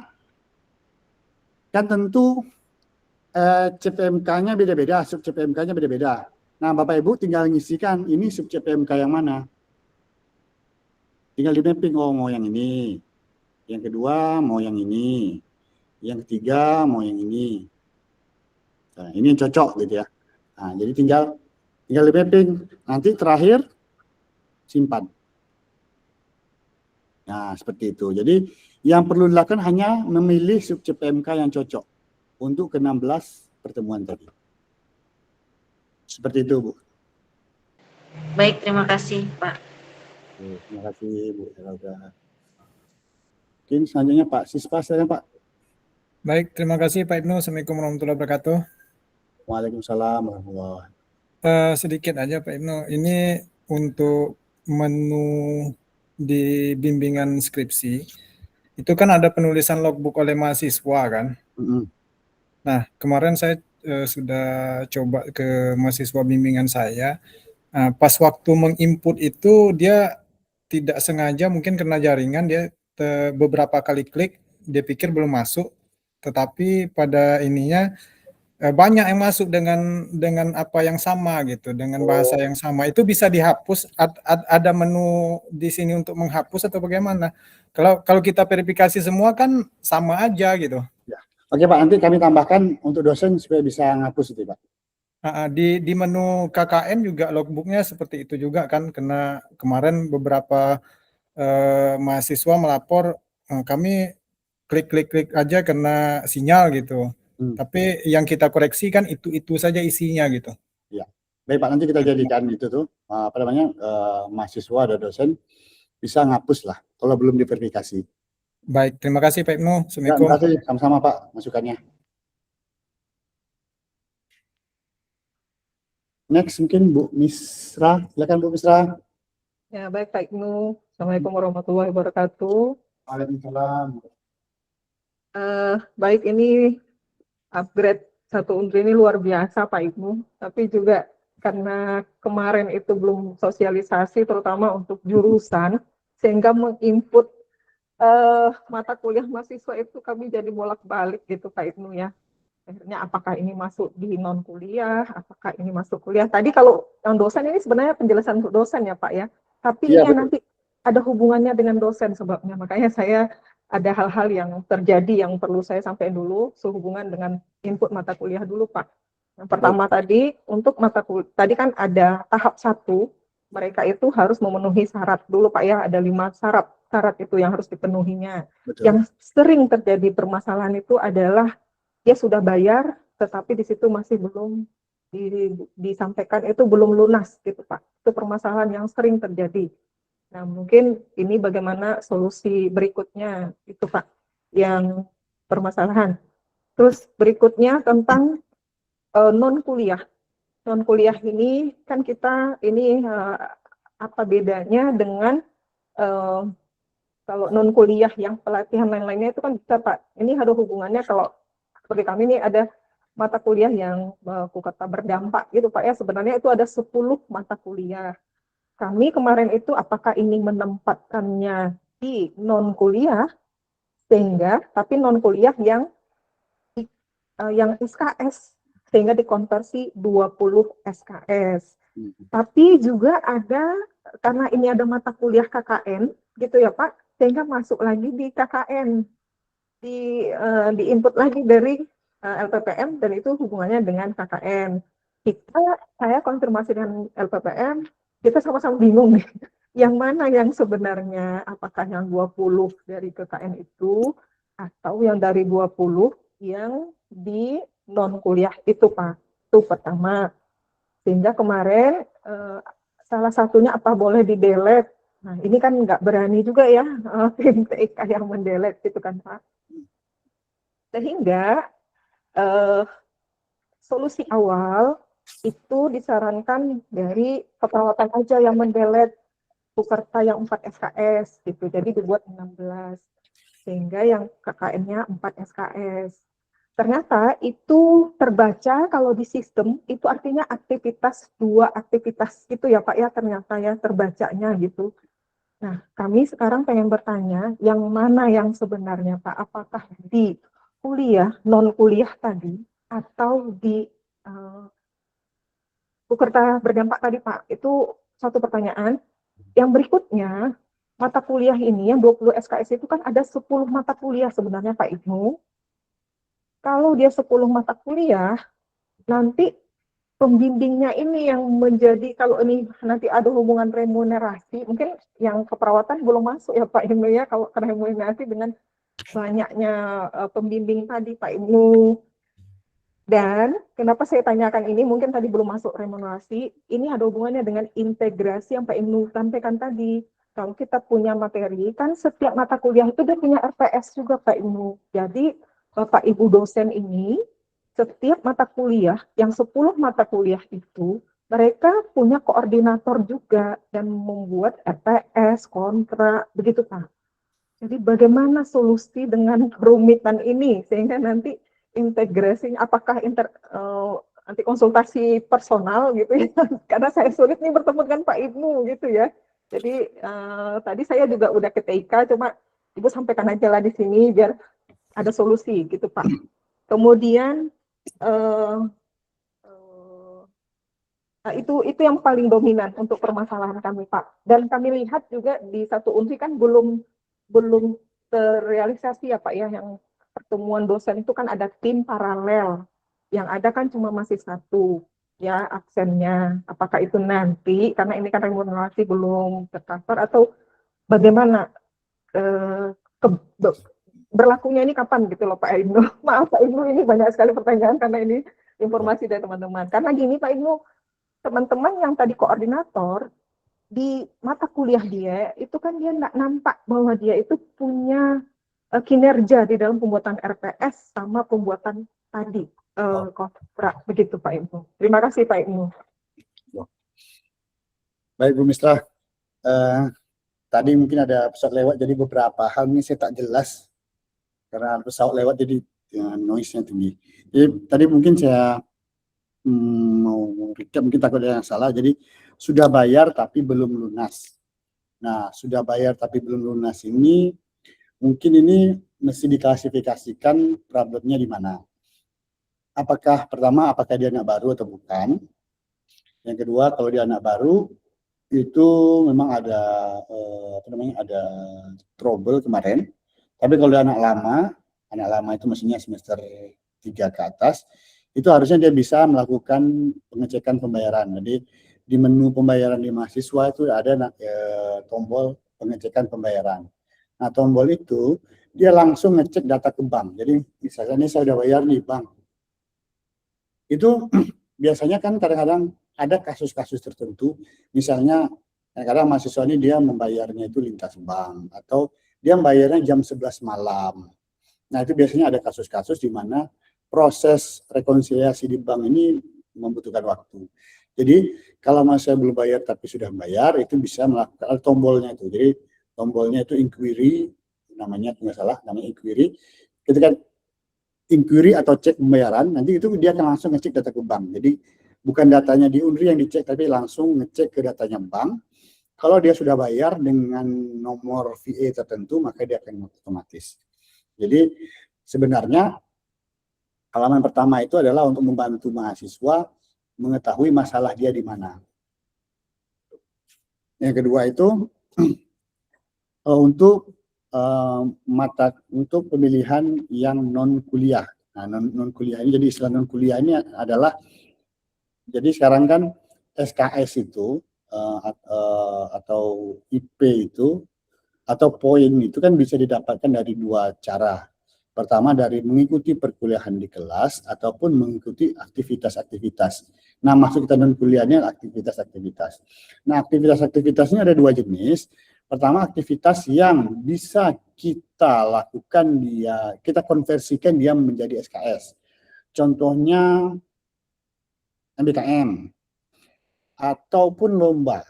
Kan tentu CPMK-nya beda-beda, sub CPMK-nya beda-beda. Nah, Bapak Ibu tinggal ngisikan ini sub CPMK yang mana. Tinggal di mapping, oh mau yang ini. Yang kedua mau yang ini. Yang ketiga mau yang ini. Nah, ini yang cocok gitu ya. Nah, jadi tinggal di mapping. Nanti terakhir simpan. Nah, seperti itu. Jadi yang perlu dilakukan hanya memilih sub CPMK yang cocok untuk ke-16 pertemuan tadi. Seperti itu, Bu. Baik, terima kasih, Pak. Terima kasih, Bu Helga. Mungkin selanjutnya Pak Sispa, saya Pak. Baik, terima kasih Pak Ibnu. Assalamualaikum warahmatullahi wabarakatuh. Waalaikumsalam warahmatullahi. Sedikit aja Pak Ibnu, ini untuk menu di bimbingan skripsi, itu kan ada penulisan logbook oleh mahasiswa kan. Nah, kemarin saya sudah coba ke mahasiswa bimbingan saya, pas waktu menginput itu dia tidak sengaja, mungkin kena jaringan, dia beberapa kali klik, dia pikir belum masuk, tetapi pada ininya banyak yang masuk dengan apa yang sama gitu, dengan bahasa yang sama. Itu bisa dihapus, ada menu di sini untuk menghapus atau bagaimana? Kalau kita verifikasi semua kan sama aja gitu. Ya. Oke Pak, nanti kami tambahkan untuk dosen supaya bisa ngapus itu Pak. Di menu KKN juga logbooknya seperti itu juga kan, karena kemarin beberapa mahasiswa melapor, kami klik aja kena sinyal gitu. Tapi yang kita koreksi kan itu saja isinya gitu. Ya, baik Pak, nanti kita jadikan itu tuh mahasiswa dan dosen bisa ngapus lah kalau belum diverifikasi. Baik, terima kasih Pak Ibnu. Assalamualaikum. Terima kasih, sama-sama Pak masukannya. Next mungkin Bu Misra, silakan Bu Misra. Ya, baik Pak Ibnu. Assalamualaikum warahmatullahi wabarakatuh. Waalaikumsalam. Baik, ini upgrade satu Untri ini luar biasa Pak Ibnu, tapi juga karena kemarin itu belum sosialisasi terutama untuk jurusan, sehingga menginput mata kuliah mahasiswa itu kami jadi bolak-balik gitu Pak Ibnu ya. Akhirnya apakah ini masuk di non kuliah, apakah ini masuk kuliah. Tadi kalau yang dosen ini sebenarnya penjelasan untuk dosen ya Pak ya, tapi Ya, ini nanti ada hubungannya dengan dosen sebabnya, makanya saya ada hal-hal yang terjadi yang perlu saya sampaikan dulu sehubungan dengan input mata kuliah dulu Pak. Yang pertama tadi untuk mata kuliah, tadi kan ada tahap 1, mereka itu harus memenuhi syarat dulu Pak ya, ada 5 syarat itu yang harus dipenuhinya. Betul. Yang sering terjadi permasalahan itu adalah dia sudah bayar, tetapi di situ masih belum disampaikan, itu belum lunas gitu Pak. Itu permasalahan yang sering terjadi. Nah, mungkin ini bagaimana solusi berikutnya itu Pak, yang permasalahan. Terus berikutnya tentang non kuliah. Non kuliah ini kan kita ini apa bedanya dengan kalau non kuliah yang pelatihan lain-lainnya itu kan bisa Pak. Ini ada hubungannya kalau seperti kami ini ada mata kuliah yang kata berdampak gitu Pak ya. Sebenarnya itu ada 10 mata kuliah. Kami kemarin itu apakah ini menempatkannya di non kuliah sehingga tapi non kuliah yang SKS sehingga dikonversi 20 SKS. Tapi juga ada karena ini ada mata kuliah KKN gitu ya Pak, sehingga masuk lagi di KKN di input lagi dari LPPM dan itu hubungannya dengan KKN. Saya konfirmasi dengan LPPM, kita sama-sama bingung nih. Yang mana yang sebenarnya, apakah yang 20 dari KKN itu atau yang dari 20 yang di non kuliah itu Pak. Itu pertama. Sehingga kemarin salah satunya apa boleh di-delete. Nah, ini kan nggak berani juga ya tim TIK yang mendelete gitu kan Pak. Sehingga solusi awal itu disarankan dari keperawatan aja yang mendelete peserta yang 4 SKS gitu. Jadi dibuat 16. Sehingga yang KKN-nya 4 SKS. Ternyata itu terbaca kalau di sistem itu artinya aktivitas 2 aktivitas gitu ya Pak ya, ternyata ya terbacanya gitu. Nah, kami sekarang pengen bertanya yang mana yang sebenarnya Pak, apakah di kuliah, non kuliah tadi atau di Bukerta berdampak tadi Pak? Itu satu pertanyaan. Yang berikutnya, mata kuliah ini yang 20 SKS itu kan ada 10 mata kuliah sebenarnya Pak Ibnu. Kalau dia 10 mata kuliah, nanti pembimbingnya ini yang menjadi, kalau ini nanti ada hubungan remunerasi, mungkin yang keperawatan belum masuk ya Pak Ibnu ya, kalau remunerasi dengan banyaknya pembimbing tadi Pak Ibnu. Dan kenapa saya tanyakan ini, mungkin tadi belum masuk remunerasi, ini ada hubungannya dengan integrasi yang Pak Ibnu sampaikan tadi. Kalau kita punya materi, kan setiap mata kuliah itu dia punya RPS juga Pak Ibnu. Jadi Bapak Ibu dosen ini, setiap mata kuliah, yang 10 mata kuliah itu, mereka punya koordinator juga dan membuat RPS, kontrak, begitu Pak. Jadi bagaimana solusi dengan kerumitan ini, sehingga nanti integrasinya, apakah nanti konsultasi personal gitu ya, karena saya sulit nih bertemu dengan Pak Ibnu gitu ya. Jadi tadi saya juga udah ke TIK, cuma Ibu sampaikan aja lah di sini biar ada solusi gitu Pak. Kemudian itu yang paling dominan untuk permasalahan kami Pak. Dan kami lihat juga di satu UNSI kan belum terrealisasi ya Pak ya, yang pertemuan dosen itu kan ada tim paralel, yang ada kan cuma masih satu ya absennya. Apakah itu nanti karena ini kan remunerasi belum tercover atau bagaimana berlakunya ini kapan gitu loh Pak Ibnu? Maaf Pak Ibnu, ini banyak sekali pertanyaan karena ini informasi dari teman-teman. Karena gini Pak Ibnu, teman-teman yang tadi koordinator di mata kuliah dia itu kan dia nggak nampak bahwa dia itu punya kinerja di dalam pembuatan RPS sama pembuatan tadi kontrak, begitu Pak Ibnu. Terima kasih Pak Ibnu. Baik Bu Misra, tadi mungkin ada pesawat lewat, jadi beberapa hal ini saya tak jelas karena pesawat lewat jadi noise-nya tinggi. Jadi tadi mungkin saya mau recap, mungkin takut ada yang salah. Jadi sudah bayar tapi belum lunas. Nah, sudah bayar tapi belum lunas ini mungkin ini mesti diklasifikasikan problemnya di mana. Pertama, apakah dia anak baru atau bukan? Yang kedua, kalau dia anak baru itu memang ada ada trouble kemarin. Tapi kalau dia anak lama itu maksudnya semester 3 ke atas, itu harusnya dia bisa melakukan pengecekan pembayaran. Jadi di menu pembayaran di mahasiswa itu ada tombol pengecekan pembayaran. Nah, tombol itu dia langsung ngecek data ke bank. Jadi misalnya ini saya udah bayar nih bank. Itu biasanya kan kadang-kadang ada kasus-kasus tertentu, misalnya kadang-kadang mahasiswa ini dia membayarnya itu lintas bank atau dia membayarnya jam 11 malam. Nah, itu biasanya ada kasus-kasus di mana proses rekonsiliasi di bank ini membutuhkan waktu. Jadi kalau mahasiswa belum bayar tapi sudah bayar, itu bisa melakukan tombolnya itu. Jadi tombolnya itu inquiry, namanya nggak salah, namanya inquiry. Ketika inquiry atau cek pembayaran, nanti itu dia akan langsung ngecek data ke bank. Jadi bukan datanya di UNRI yang dicek, tapi langsung ngecek ke datanya bank. Kalau dia sudah bayar dengan nomor VA tertentu, maka dia akan otomatis. Jadi sebenarnya halaman pertama itu adalah untuk membantu mahasiswa mengetahui masalah dia di mana. Yang kedua itu untuk pemilihan yang non kuliah. Nah, non kuliah ini, jadi istilah non kuliah ini adalah, jadi sekarang kan SKS itu atau IP itu atau poin itu kan bisa didapatkan dari dua cara. Pertama dari mengikuti perkuliahan di kelas ataupun mengikuti aktivitas-aktivitas. Nah, maksud kita non kuliahnya aktivitas-aktivitas. Nah, aktivitas-aktivitasnya ada dua jenis. Pertama, aktivitas yang bisa kita lakukan kita konversikan dia menjadi SKS. Contohnya MBKM ataupun lomba.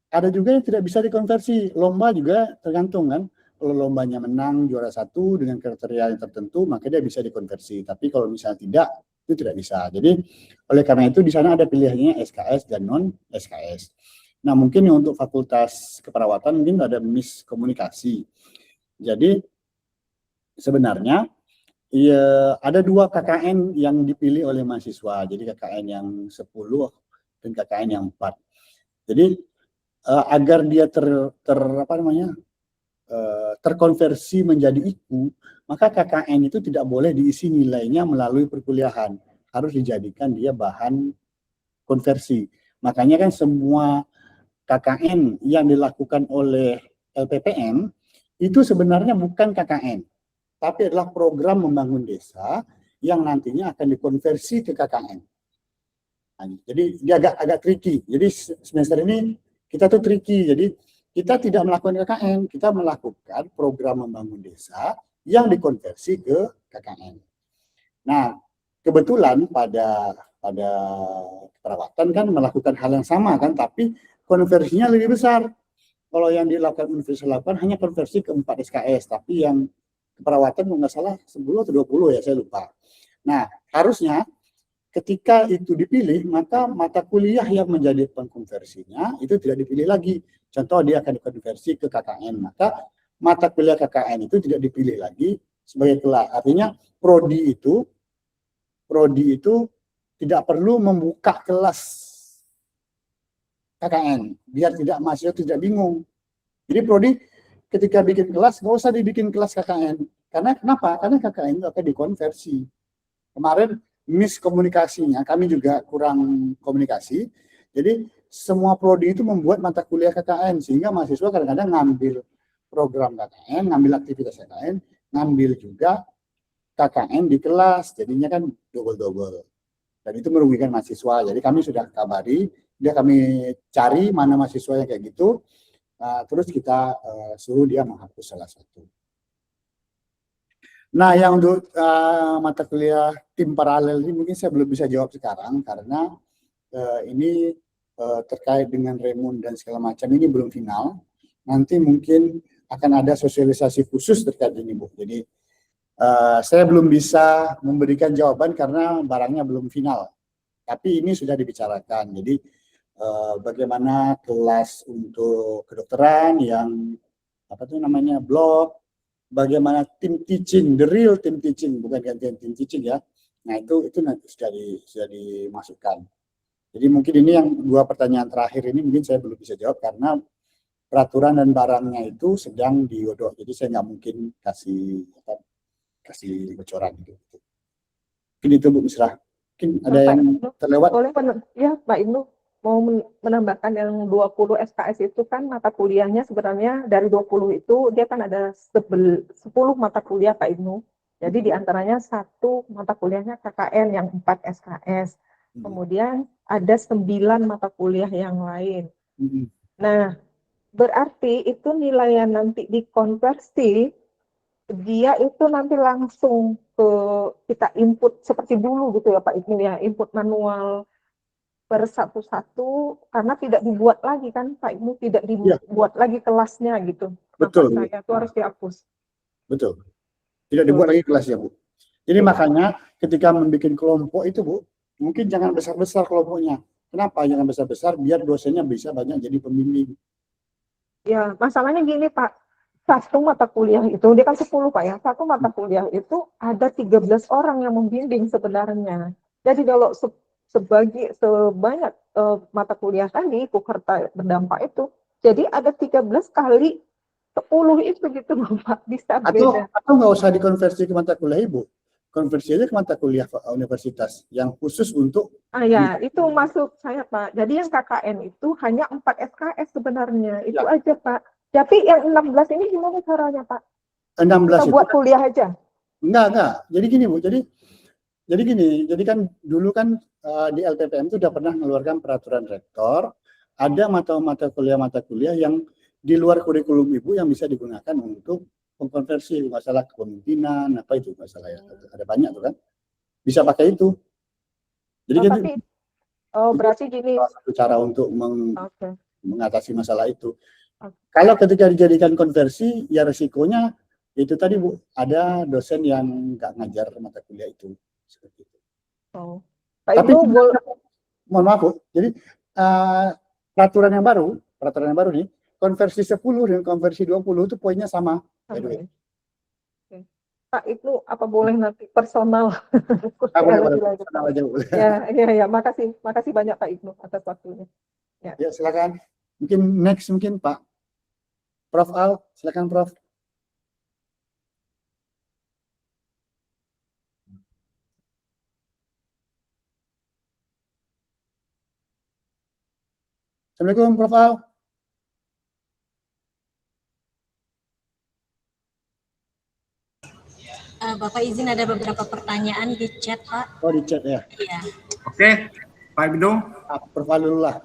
Ada juga yang tidak bisa dikonversi. Lomba juga tergantung kan. Kalau lombanya menang juara 1 dengan kriteria yang tertentu, maka dia bisa dikonversi. Tapi kalau misalnya tidak, itu tidak bisa. Jadi oleh karena itu di sana ada pilihannya SKS dan non SKS. Nah, mungkin untuk fakultas keperawatan mungkin ada miskomunikasi. Jadi sebenarnya Iya, ada 2 KKN yang dipilih oleh mahasiswa. Jadi KKN yang 10 dan KKN yang 4. Jadi agar dia terkonversi menjadi IKU, maka KKN itu tidak boleh diisi nilainya melalui perkuliahan. Harus dijadikan dia bahan konversi. Makanya kan semua KKN yang dilakukan oleh LPPM itu sebenarnya bukan KKN, tapi adalah program membangun desa yang nantinya akan dikonversi ke KKN. Nah, jadi dia agak tricky. Jadi semester ini kita tuh tricky. Jadi kita tidak melakukan KKN, kita melakukan program membangun desa yang dikonversi ke KKN. Nah, kebetulan pada keperawatan kan melakukan hal yang sama kan, tapi konversinya lebih besar. Kalau yang dilakukan Universitas 8 hanya konversi ke 4 SKS, tapi yang keperawatan nggak salah 10 atau 20 ya, saya lupa. Nah, harusnya ketika itu dipilih, maka mata kuliah yang menjadi pengkonversinya itu tidak dipilih lagi. Contoh dia akan dikonversi ke KKN, maka mata kuliah KKN itu tidak dipilih lagi sebagai kelas. Artinya prodi itu tidak perlu membuka kelas KKN, biar mahasiswa tidak bingung. Jadi prodi ketika bikin kelas, nggak usah dibikin kelas KKN. Karena kenapa? Karena KKN itu akan dikonversi. Kemarin miskomunikasinya, kami juga kurang komunikasi. Jadi semua prodi itu membuat mata kuliah KKN, sehingga mahasiswa kadang-kadang ngambil program KKN, ngambil aktivitas KKN, ngambil juga KKN di kelas. Jadinya kan double-double. Dan itu merugikan mahasiswa. Jadi kami sudah kabari, kami cari mana mahasiswa yang kayak gitu, terus kita suruh dia menghapus salah satu. Nah, yang untuk mata kuliah tim paralel ini mungkin saya belum bisa jawab sekarang karena ini terkait dengan remun dan segala macam ini belum final. Nanti mungkin akan ada sosialisasi khusus terkait ini, Bu. Jadi saya belum bisa memberikan jawaban karena barangnya belum final. Tapi ini sudah dibicarakan. Jadi bagaimana kelas untuk kedokteran yang blok, bagaimana tim teaching, the real team teaching, bukan gantian tim teaching ya. Nah itu nanti sudah dimasukkan. Jadi mungkin ini yang 2 pertanyaan terakhir ini mungkin saya belum bisa jawab karena peraturan dan barangnya itu sedang digodok. Jadi saya nggak mungkin kasih bocoran gitu. Mungkin itu Bu Misrah. Mungkin ada yang terlewat. Boleh ya Pak Ibnu mau menambahkan yang 20 SKS itu kan mata kuliahnya sebenarnya dari 20 itu dia kan ada 10 mata kuliah Pak Ibnu. Jadi diantaranya 1 mata kuliahnya KKN yang 4 SKS. Kemudian ada 9 mata kuliah yang lain. Nah, berarti itu nilai yang nanti dikonversi, dia itu nanti langsung ke kita input seperti dulu gitu ya Pak Ibnu ya, input manual per satu-satu karena tidak dibuat lagi kan Pak Ibnu, tidak dibuat lagi kelasnya gitu. Betul. Maka saya itu harus dihapus. Betul. Tidak dibuat lagi kelasnya, Bu. Jadi makanya ketika membuat kelompok itu, Bu, mungkin jangan besar-besar kelompoknya. Kenapa jangan besar-besar? Biar dosennya bisa banyak jadi pembimbing. Ya, masalahnya gini Pak, 1 mata kuliah itu, dia kan 10 Pak ya, 1 mata kuliah itu ada 13 orang yang membimbing sebenarnya. Jadi kalau sebanyak mata kuliah tadi, Pukerta berdampak itu, jadi ada 13 kali 10 itu gitu Pak, bisa beda. Atau nggak usah dikonversi ke mata kuliah Ibu, konversi aja ke mata kuliah universitas yang khusus untuk. Ya, itu masuk saya Pak. Jadi yang KKN itu hanya 4 SKS sebenarnya, itu aja Pak. Tapi yang 16 ini gimana caranya Pak? 16 kita buat kuliah aja? Enggak. Jadi gini Bu, jadi kan dulu kan di LPPM itu sudah pernah mengeluarkan peraturan rektor, ada mata kuliah yang di luar kurikulum Ibu yang bisa digunakan untuk mengkonversi masalah kepemimpinan, apa itu masalah ya, ada banyak tuh kan, bisa pakai itu. Jadi tapi berarti gini, satu cara untuk mengatasi masalah itu. Kalau ketika dijadikan konversi, ya resikonya itu tadi Bu, ada dosen yang nggak ngajar mata kuliah itu. Seperti itu. Tapi mohon maaf Bu, jadi peraturan yang baru nih, konversi 10 dan konversi 20 itu poinnya sama. Pak Ibnu, apa boleh nanti personal? Boleh, Lebih lanjut, personal Pak. aja, boleh. Ya, makasih banyak Pak Ibnu atas waktunya. Ya, silakan. Mungkin next mungkin Pak Prof Al, silakan Prof. Assalamualaikum Prof Al. Bapak izin ada beberapa pertanyaan di chat, Pak. Oh, di chat ya. Iya. Oke, Pak Ibnu. Prof Al dulu lah.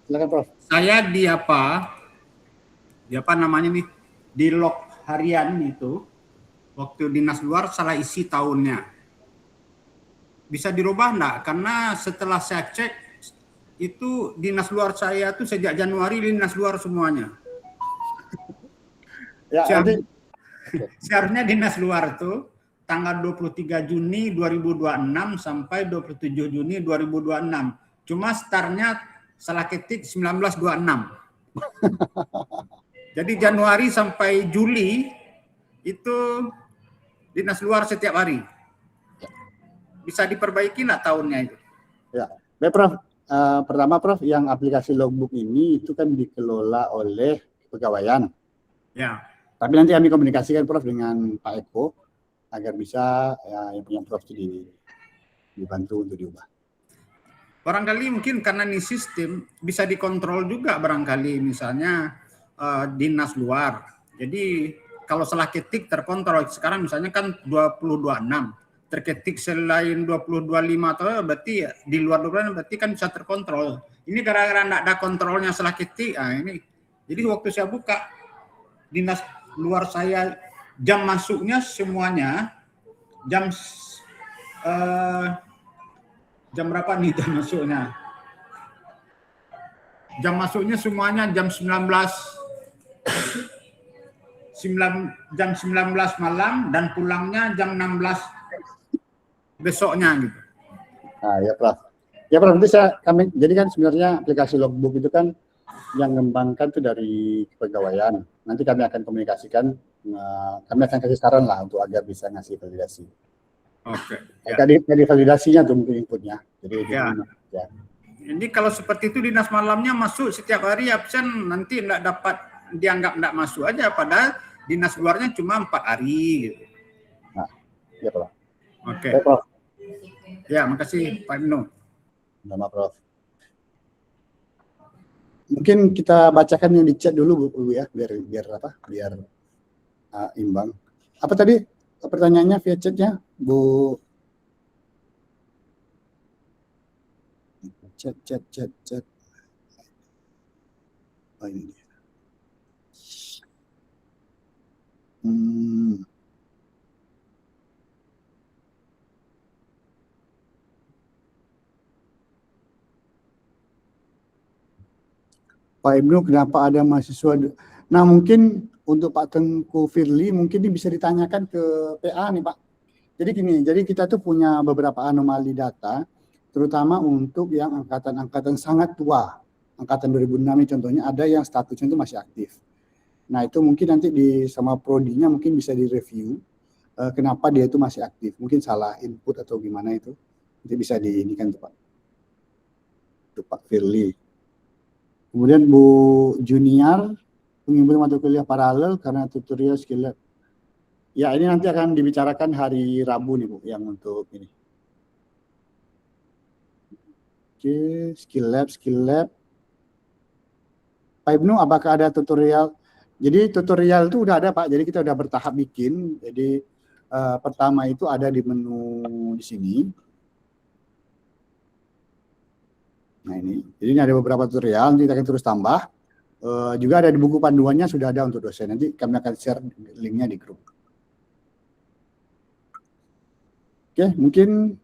Silakan Prof. Saya di apa namanya nih, di log harian itu, waktu dinas luar salah isi tahunnya. Bisa dirubah enggak? Karena setelah saya cek, itu dinas luar saya tuh sejak Januari dinas luar semuanya. Ya, nanti Seharusnya dinas luar tuh tanggal 23 Juni 2026 sampai 27 Juni 2026. Cuma startnya salah ketik 1926. Jadi Januari sampai Juli itu dinas luar setiap hari. Bisa diperbaiki nggak tahunnya itu? Ya, baik Prof. Pertama Prof, yang aplikasi logbook ini itu kan dikelola oleh kepegawaian. Ya. Tapi nanti kami komunikasikan Prof dengan Pak Eko agar bisa yang punya Prof itu dibantu untuk diubah. Barangkali mungkin karena ini sistem bisa dikontrol juga barangkali misalnya dinas luar. Jadi kalau salah ketik terkontrol. Sekarang misalnya kan 2026 terketik selain 2025 atau berarti di luar berarti kan bisa terkontrol. Ini gara-gara enggak ada kontrolnya salah ketik. Ini. Jadi waktu saya buka dinas luar saya jam masuknya semuanya jam berapa nih jam masuknya? Jam masuknya semuanya jam 19 malam dan pulangnya jam 16 besoknya gitu. Ya Prof. Ya Prof, nanti jadi kan sebenarnya aplikasi logbook itu kan yang mengembangkan itu dari kepegawaian. Nanti kami akan komunikasikan, kami akan kasih saran lah untuk agar bisa ngasih validasi. Oke. Tadi validasinya tuh mungkin inputnya. Jadi ya. Jadi kalau seperti itu dinas malamnya masuk setiap hari absen nanti enggak dapat dianggap enggak masuk aja padahal dinas luarnya cuma 4 hari gitu. Nah, ya Prof. Oke. Ya, Prof. Ya, makasih Pak Ibnu. Nama Prof. Mungkin kita bacakan yang di chat dulu Bu ya, biar imbang. Apa tadi pertanyaannya via chatnya, Bu? Chat. Oh, ini dia. Pak Ibnu, kenapa ada mahasiswa? Nah, mungkin untuk Pak Tengku Firly, mungkin ini bisa ditanyakan ke PA nih Pak. Jadi gini, jadi kita tuh punya beberapa anomali data, terutama untuk yang angkatan sangat tua. Angkatan 2006 ini contohnya ada yang statusnya itu masih aktif. Nah, itu mungkin nanti sama prodinya mungkin bisa direview kenapa dia itu masih aktif. Mungkin salah input atau gimana itu. Nanti bisa diindikan tuh Pak. Itu Pak Firly. Kemudian Bu Junior, pengimbunan mata kuliah paralel karena tutorial skill lab. Ya, ini nanti akan dibicarakan hari Rabu nih Bu, yang untuk ini. Oke, skill lab. Pak Ibnu, apakah ada tutorial? Jadi tutorial itu udah ada Pak, jadi kita udah bertahap bikin. Jadi pertama itu ada di menu di sini. Nah ini, jadi ini ada beberapa tutorial, nanti kita akan terus tambah. Juga ada di buku panduannya sudah ada untuk dosen. Nanti kami akan share linknya di grup. Oke, mungkin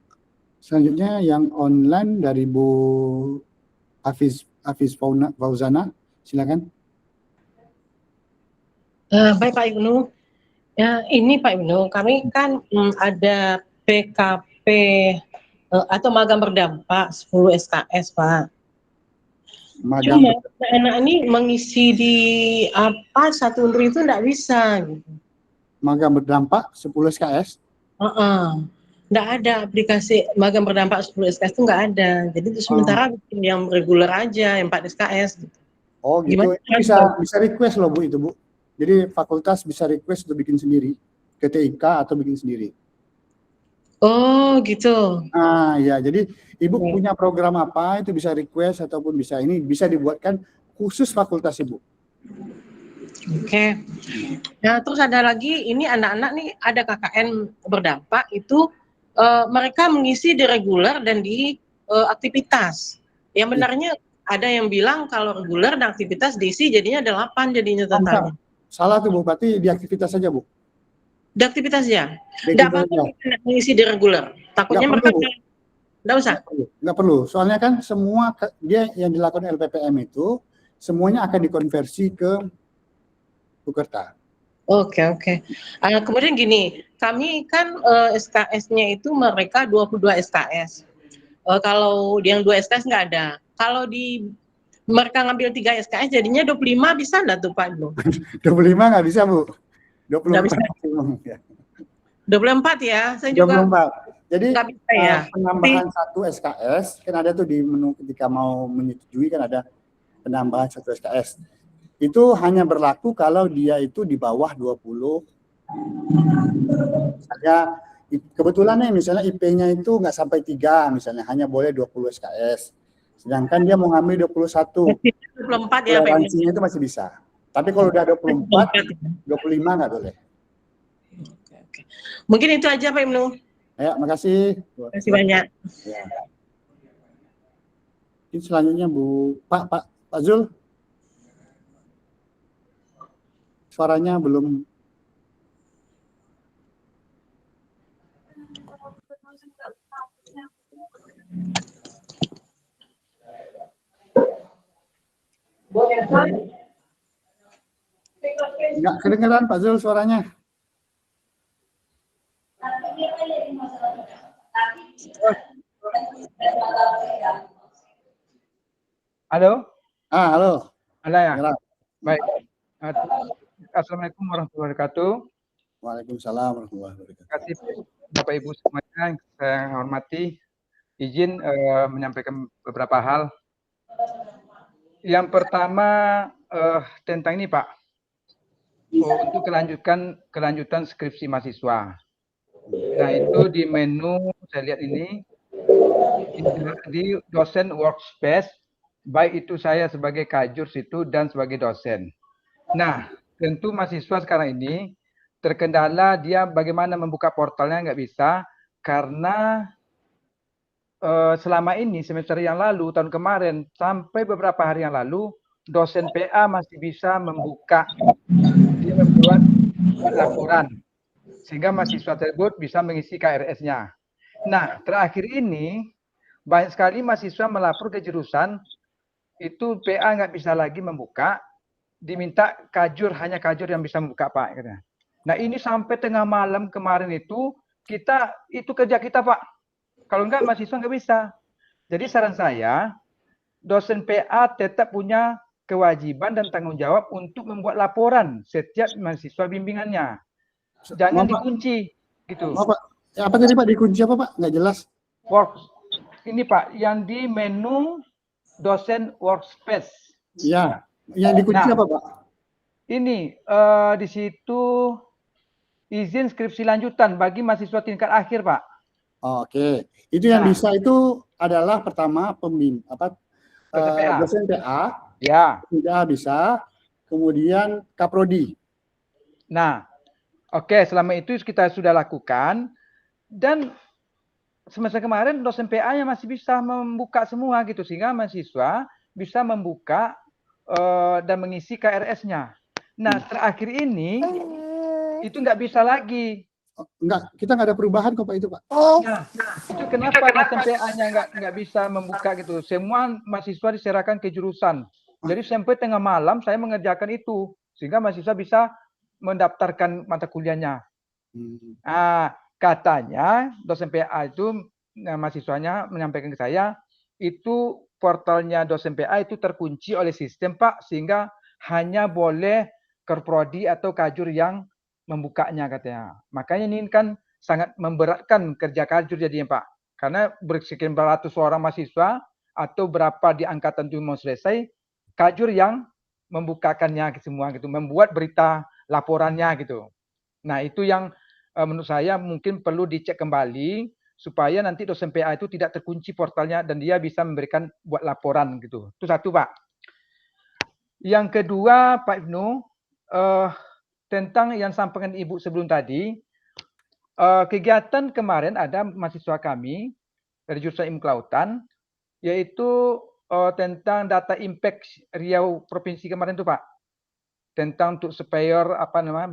selanjutnya yang online dari Bu Hafiz Fauzana, silakan. Baik Pak Ibnu. Ya, ini Pak Ibnu, kami kan ada PKP atau magang berdampak 10 SKS Pak. Cuma anak-anak ini mengisi di apa satu UNRI itu enggak bisa gitu. magang berdampak 10 SKS. Nggak ada aplikasi magang berdampak 10 SKS itu nggak ada. Jadi itu sementara bikin yang reguler aja, yang 4 SKS. Gitu. Oh gitu. Itu bisa request loh Bu itu Bu. Jadi fakultas bisa request untuk bikin sendiri ke TIK atau bikin sendiri. Oh gitu. Ah ya, jadi Ibu punya program apa itu bisa request ataupun bisa ini bisa dibuatkan khusus fakultas Ibu. Oke. Nah terus ada lagi ini anak-anak nih ada KKN berdampak itu mereka mengisi di reguler dan di aktivitas. Yang benarnya ada yang bilang kalau reguler dan aktivitas diisi jadinya ada 8 jadinya totalnya. Salah tuh Bu, berarti di aktivitas saja Bu. Di aktivitas ya? Nggak apa-apa mengisi di reguler. Takutnya mereka nggak usah? Nggak perlu, soalnya kan semua dia yang dilakukan LPPM itu semuanya akan dikonversi ke Pukerta. Oke. Kemudian gini, kami kan SKS-nya itu mereka 22 SKS. Kalau yang 2 SKS nggak ada. Kalau di mereka ngambil 3 SKS jadinya 25 bisa nggak tuh Pak Ibu? 25 nggak bisa Bu. 24 nggak bisa. 24 ya, saya juga 24. Jadi nggak bisa ya. Penambahan 1 SKS kan ada tuh di menu ketika mau menyetujui kan ada penambahan 1 SKS. Itu hanya berlaku kalau dia itu di bawah 20. Misalnya kebetulan nih misalnya IP-nya itu nggak sampai 3 misalnya, hanya boleh 20 SKS. Sedangkan dia mau ngambil 21. 24 ya Pak. Toleransinya itu masih bisa. Tapi kalau udah 24, 25 nggak boleh. Oke. Mungkin itu aja Pak Ibnu. Ya, makasih. Terima kasih banyak. Ya. Ini selanjutnya Pak Zul. Suaranya belum. Nggak kedengeran Pak Zul suaranya. Halo? Halo. Halo ya? Halo. Baik. Assalamualaikum warahmatullahi wabarakatuh. Waalaikumsalam warahmatullahi wabarakatuh. Terima kasih Bapak Ibu semuanya yang saya hormati. Izin menyampaikan beberapa hal. Yang pertama tentang ini Pak. Untuk kelanjutan skripsi mahasiswa. Nah itu di menu saya lihat ini di dosen workspace, baik itu saya sebagai kajur situ dan sebagai dosen. Nah tentu mahasiswa sekarang ini terkendala dia bagaimana membuka portalnya nggak bisa karena selama ini semester yang lalu tahun kemarin sampai beberapa hari yang lalu dosen PA masih bisa membuka, dia membuat laporan sehingga mahasiswa tersebut bisa mengisi KRS-nya. Nah terakhir ini banyak sekali mahasiswa melapor ke jurusan itu PA nggak bisa lagi membuka, diminta kajur, hanya kajur yang bisa membuka Pak. Nah ini sampai tengah malam kemarin itu kerja kita Pak. Kalau enggak mahasiswa nggak bisa. Jadi saran saya, dosen PA tetap punya kewajiban dan tanggung jawab untuk membuat laporan setiap mahasiswa bimbingannya. Jangan dikunci gitu. Apa tadi Pak dikunci apa Pak? Nggak jelas. Ini Pak, yang di menu dosen workspace. Iya, yang dikunci apa Pak? Ini di situ izin skripsi lanjutan bagi mahasiswa tingkat akhir Pak. Oke, itu yang bisa itu adalah pertama dosen PA, ya, bisa, kemudian Kaprodi. Nah, oke, selama itu kita sudah lakukan dan semester kemarin dosen PA-nya masih bisa membuka semua gitu sehingga mahasiswa bisa membuka dan mengisi KRS-nya. Nah, terakhir ini itu nggak bisa lagi. Enggak, kita nggak ada perubahan kok Pak itu Pak. Nah, itu kenapa dosen PA-nya nggak bisa membuka gitu? Semua mahasiswa diserahkan ke jurusan. Jadi sampai tengah malam saya mengerjakan itu sehingga mahasiswa bisa mendaftarkan mata kuliahnya. Katanya dosen PA itu mahasiswanya menyampaikan ke saya itu portalnya dosen PA itu terkunci oleh sistem Pak sehingga hanya boleh kerprodi atau kajur yang membukanya katanya. Makanya ini kan sangat memberatkan kerja kajur jadinya Pak. Karena bersekian beratus orang mahasiswa atau berapa di angkatan itu mau selesai, kajur yang membukakannya semua gitu, membuat berita laporannya gitu. Nah itu yang menurut saya mungkin perlu dicek kembali supaya nanti dosen PA itu tidak terkunci portalnya dan dia bisa memberikan buat laporan gitu. Itu satu Pak. Yang kedua Pak Ibnu, tentang yang sampaikan Ibu sebelum tadi, kegiatan kemarin ada mahasiswa kami dari jurusan Ilmu Kelautan, yaitu tentang data impact Riau Provinsi kemarin itu Pak, tentang untuk supplier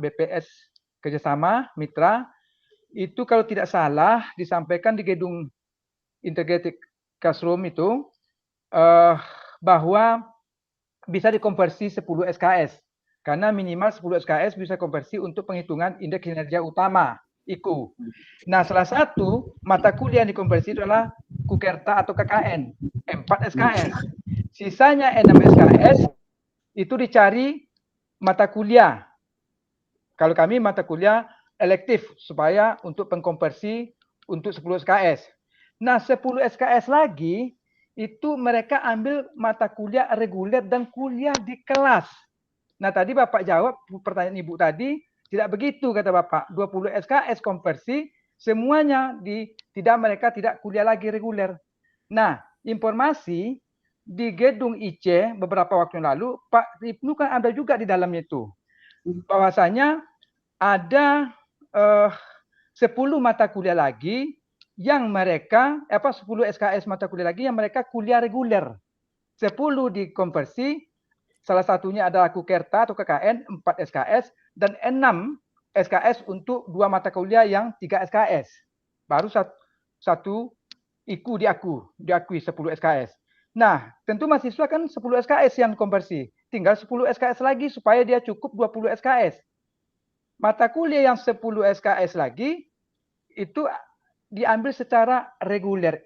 BPS kerjasama mitra, itu kalau tidak salah disampaikan di gedung Integrated Classroom itu bahwa bisa dikonversi 10 SKS. Karena minimal 10 SKS bisa konversi untuk penghitungan indeks kinerja utama, IKU. Nah, salah satu mata kuliah yang dikonversi adalah Kukerta atau KKN, 4 SKS. Sisanya 6 SKS itu dicari mata kuliah. Kalau kami mata kuliah elektif supaya untuk pengkonversi untuk 10 SKS. Nah, 10 SKS lagi itu mereka ambil mata kuliah reguler dan kuliah di kelas. Nah, tadi Bapak jawab pertanyaan Ibu tadi, tidak begitu kata Bapak. 20 SKS konversi, semuanya mereka tidak kuliah lagi reguler. Nah, informasi di gedung IC beberapa waktu yang lalu, Pak Ibnu kan ada juga di dalamnya itu. Bahwasanya ada 10 mata kuliah lagi yang mereka 10 SKS mata kuliah lagi yang mereka kuliah reguler. 10 dikonversi, salah satunya adalah Kukerta atau KKN 4 SKS dan 6 SKS untuk 2 mata kuliah yang 3 SKS. Baru satu IKU diakui 10 SKS. Nah, tentu mahasiswa kan 10 SKS yang konversi. Tinggal 10 SKS lagi supaya dia cukup 20 SKS. Mata kuliah yang 10 SKS lagi itu diambil secara reguler.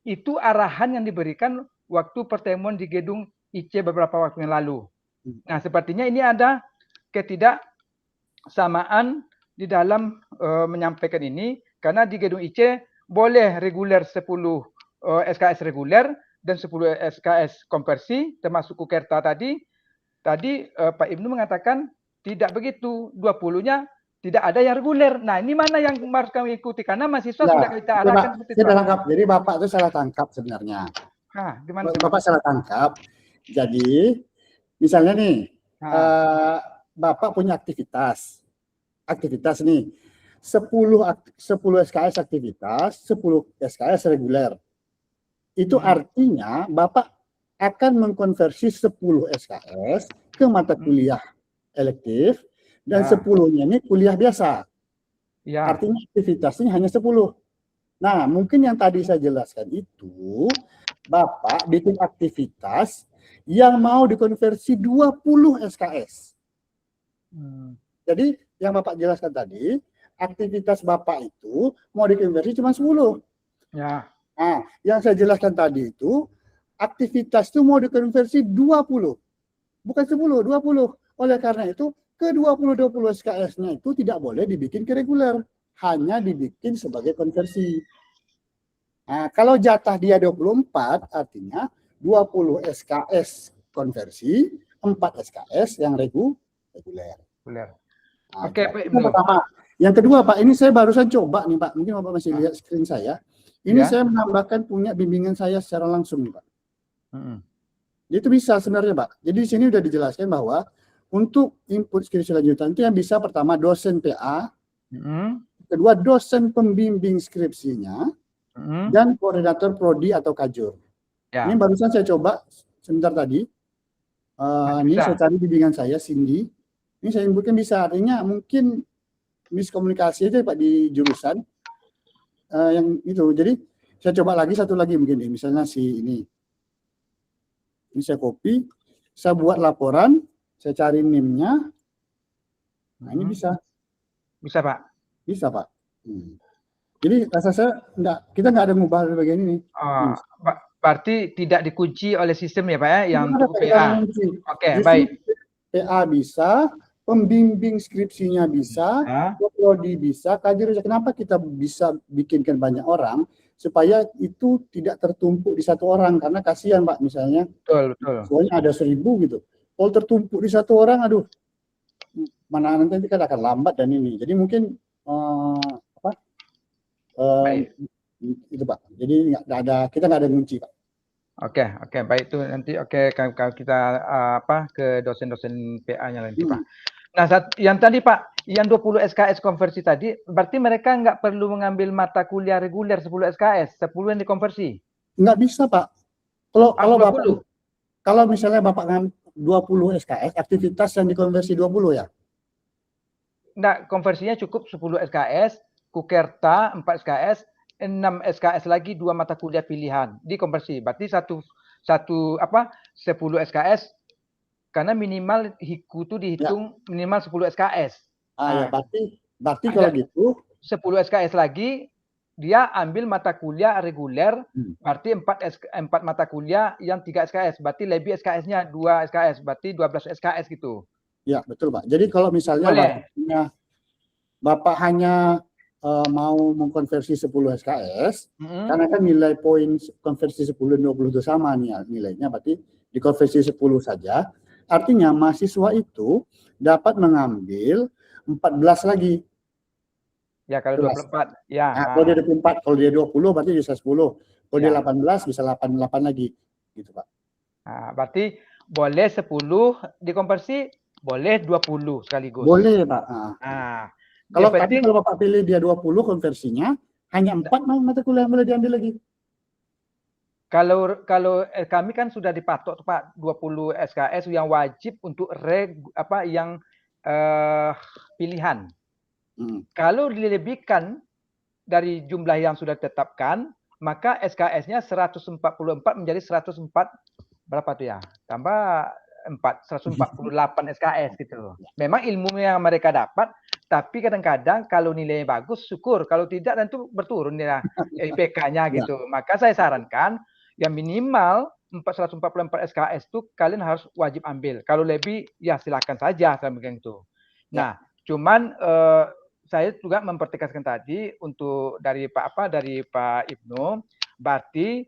Itu arahan yang diberikan waktu pertemuan di gedung IC beberapa waktu yang lalu. Nah, sepertinya ini ada ketidaksamaan di dalam menyampaikan ini karena di gedung IC boleh reguler 10 SKS reguler dan 10 SKS konversi termasuk Kukerta tadi. Tadi Pak Ibnu mengatakan tidak begitu, 20-nya tidak ada yang reguler. Nah, ini mana yang harus kami ikuti? Karena mahasiswa sudah kita arahkan. Jadi Bapak itu salah tangkap sebenarnya. Gimana? Bapak salah tangkap. Jadi, misalnya nih, Bapak punya aktivitas nih, 10 SKS aktivitas, 10 SKS reguler. Itu artinya Bapak akan mengkonversi 10 SKS ke mata kuliah elektif, dan 10-nya ini kuliah biasa. Ya. Artinya aktivitasnya hanya 10. Nah, mungkin yang tadi saya jelaskan itu, Bapak bikin aktivitas yang mau dikonversi 20 SKS. Jadi, yang Bapak jelaskan tadi, aktivitas Bapak itu mau dikonversi cuma 10. Ya. Nah, yang saya jelaskan tadi itu, aktivitas itu mau dikonversi 20. Bukan 10, 20. Oleh karena itu, ke 20 SKS-nya itu tidak boleh dibikin ke reguler, hanya dibikin sebagai konversi. Nah, kalau jatah dia 24, artinya 20 SKS konversi, 4 SKS yang reguler. Nah, Oke, Pak. Itu pertama. Yang kedua, Pak, ini saya barusan coba nih, Pak. Mungkin Bapak masih lihat screen saya. Ini saya menambahkan punya bimbingan saya secara langsung nih, Pak. Itu bisa sebenarnya, Pak. Jadi di sini sudah dijelaskan bahwa untuk input skripsi lanjutan itu yang bisa pertama dosen PA, kedua dosen pembimbing skripsinya, dan koordinator prodi atau kajur. Ya. Ini barusan saya coba sebentar tadi. Ini saya cari bimbingan saya, Cindy. Ini saya inputkan bisa, artinya mungkin miskomunikasi aja Pak di jurusan yang itu. Jadi saya coba lagi satu lagi mungkin nih, misalnya si ini. Ini saya copy, saya buat laporan. Saya cari NIM-nya. Nah, ini bisa. Bisa, Pak? Bisa, Pak. Jadi, rasa saya kita nggak ada ngubah di bagian ini. Berarti tidak dikunci oleh sistem ya, Pak ya? Yang untuk PA. Oke, baik. PA bisa, pembimbing skripsinya bisa, Ah, prodi bisa, kajian kenapa kita bisa bikinkan banyak orang supaya itu tidak tertumpuk di satu orang karena kasihan Pak misalnya betul, betul. soalnya ada 1000 gitu. Kalau tertumpuk di satu orang, aduh, mana nanti kan akan lambat dan ini. Jadi mungkin Baik. itu Pak. Jadi kita nggak ada kunci Pak. Oke, baik itu nanti kalau kita ke dosen-dosen PA-nya nanti Pak. Nah, yang tadi Pak, yang 20 SKS konversi tadi, berarti mereka nggak perlu mengambil mata kuliah reguler 10 SKS, 10 yang dikonversi? Nggak bisa Pak. Kalau Bapak 20? kalau misalnya Bapak ngambil 20 SKS, aktivitas yang dikonversi 20 ya? Nggak, konversinya cukup 10 SKS, Kukerta 4 SKS, 6 SKS lagi 2 mata kuliah pilihan dikonversi. Berarti 10 SKS karena minimal HIKU itu dihitung minimal 10 SKS. Ya, berarti kalau gitu 10 SKS lagi dia ambil mata kuliah reguler, berarti 4 mata kuliah yang 3 SKS, berarti lebih SKS-nya 2 SKS, berarti 12 SKS gitu. Ya, betul Pak. Jadi kalau misalnya Bapak hanya mau mengkonversi 10 SKS, karena kan nilai poin konversi 10 dan 20 itu sama nih nilainya, berarti dikonversi 10 saja. Artinya mahasiswa itu dapat mengambil 14 lagi. Ya, kalau 24. Ya. Nah, kalau dia 24, kalau dia 20 berarti bisa 10. Kalau dia 18 bisa 88 lagi. Gitu, Pak. Nah, berarti boleh 10 dikonversi, boleh 20 sekaligus. Boleh, Pak. Kalau Bapak pilih dia 20 konversinya, hanya 4 mata kuliah yang boleh diambil lagi. Kalau kami kan sudah dipatok Pak 20 SKS yang wajib untuk pilihan. Kalau dilebihkan dari jumlah yang sudah ditetapkan, maka SKS-nya 144 menjadi 104 berapa tuh ya? Tambah 148 SKS gitu. Memang ilmu yang mereka dapat, tapi kadang-kadang kalau nilainya bagus syukur, kalau tidak nanti berturun ya IPK-nya gitu. Maka saya sarankan yang minimal 144 SKS itu kalian harus wajib ambil. Kalau lebih ya silakan saja saya bilang itu. Nah, cuman saya juga mempertegaskan tadi untuk dari Pak Ibnu, berarti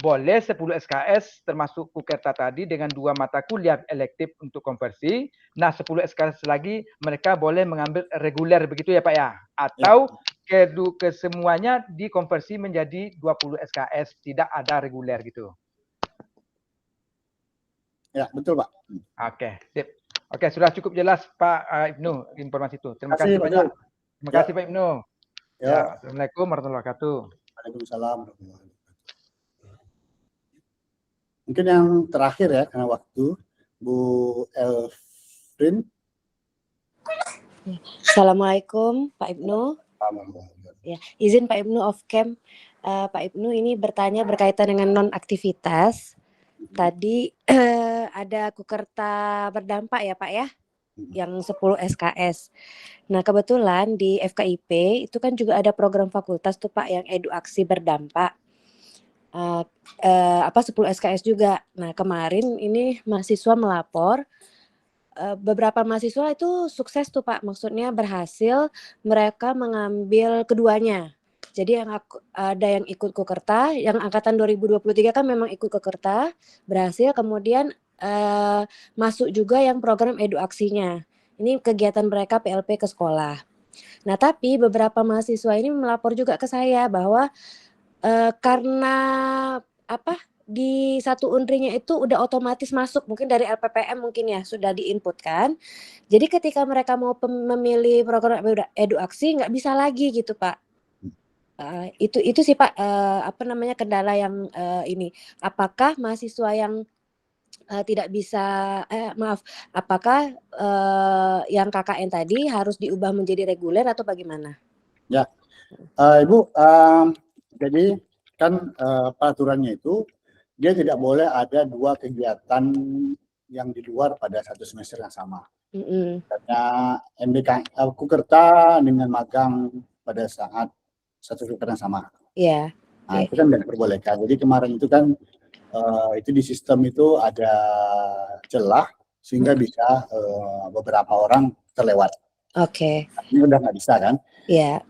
boleh 10 SKS termasuk Kukerta tadi dengan 2 mata kuliah elektif untuk konversi. Nah, 10 SKS lagi mereka boleh mengambil reguler begitu ya Pak ya? Atau kesemuanya dikonversi menjadi 20 SKS, tidak ada reguler gitu. Ya, betul Pak. Oke, sip. Oke, sudah cukup jelas Pak Ibnu informasi itu. Terima kasih banyak. Terima kasih Pak Ibnu. Ya, Assalamualaikum warahmatullahi wabarakatuh. Waalaikumsalam warahmatullahi wabarakatuh. Mungkin yang terakhir ya, karena waktu, Bu Elfrin. Assalamualaikum Pak Ibnu. Ya, izin Pak Ibnu off cam. Pak Ibnu ini bertanya berkaitan dengan non-aktivitas. Tadi ada Kukerta berdampak ya Pak ya, yang 10 SKS. Nah kebetulan di FKIP itu kan juga ada program fakultas tuh Pak yang eduaksi berdampak. 10 SKS juga. Nah kemarin ini mahasiswa melapor, beberapa mahasiswa itu sukses tuh Pak, maksudnya berhasil mereka mengambil keduanya. Jadi ada yang ikut Kukerta, yang angkatan 2023 kan memang ikut Kukerta, berhasil, kemudian masuk juga yang program eduaksinya. Ini kegiatan mereka PLP ke sekolah. Nah tapi beberapa mahasiswa ini melapor juga ke saya bahwa karena di satu Unri-nya itu udah otomatis masuk, mungkin dari LPPM mungkin ya sudah diinputkan. Jadi ketika mereka mau memilih program eduaksi nggak bisa lagi gitu Pak. Itu sih Pak kendala yang ini. Apakah mahasiswa yang tidak bisa apakah yang KKN tadi harus diubah menjadi reguler atau bagaimana? Ya, Ibu, jadi kan peraturannya itu dia tidak boleh ada 2 kegiatan yang di luar pada satu semester yang sama. Karena MBK Kukerta dengan magang pada saat satu semester yang sama. Iya. Nah, itu kan tidak diperbolehkan. Jadi kemarin itu kan itu di sistem itu ada celah sehingga bisa beberapa orang terlewat. Oke. Ini udah nggak bisa kan? Iya.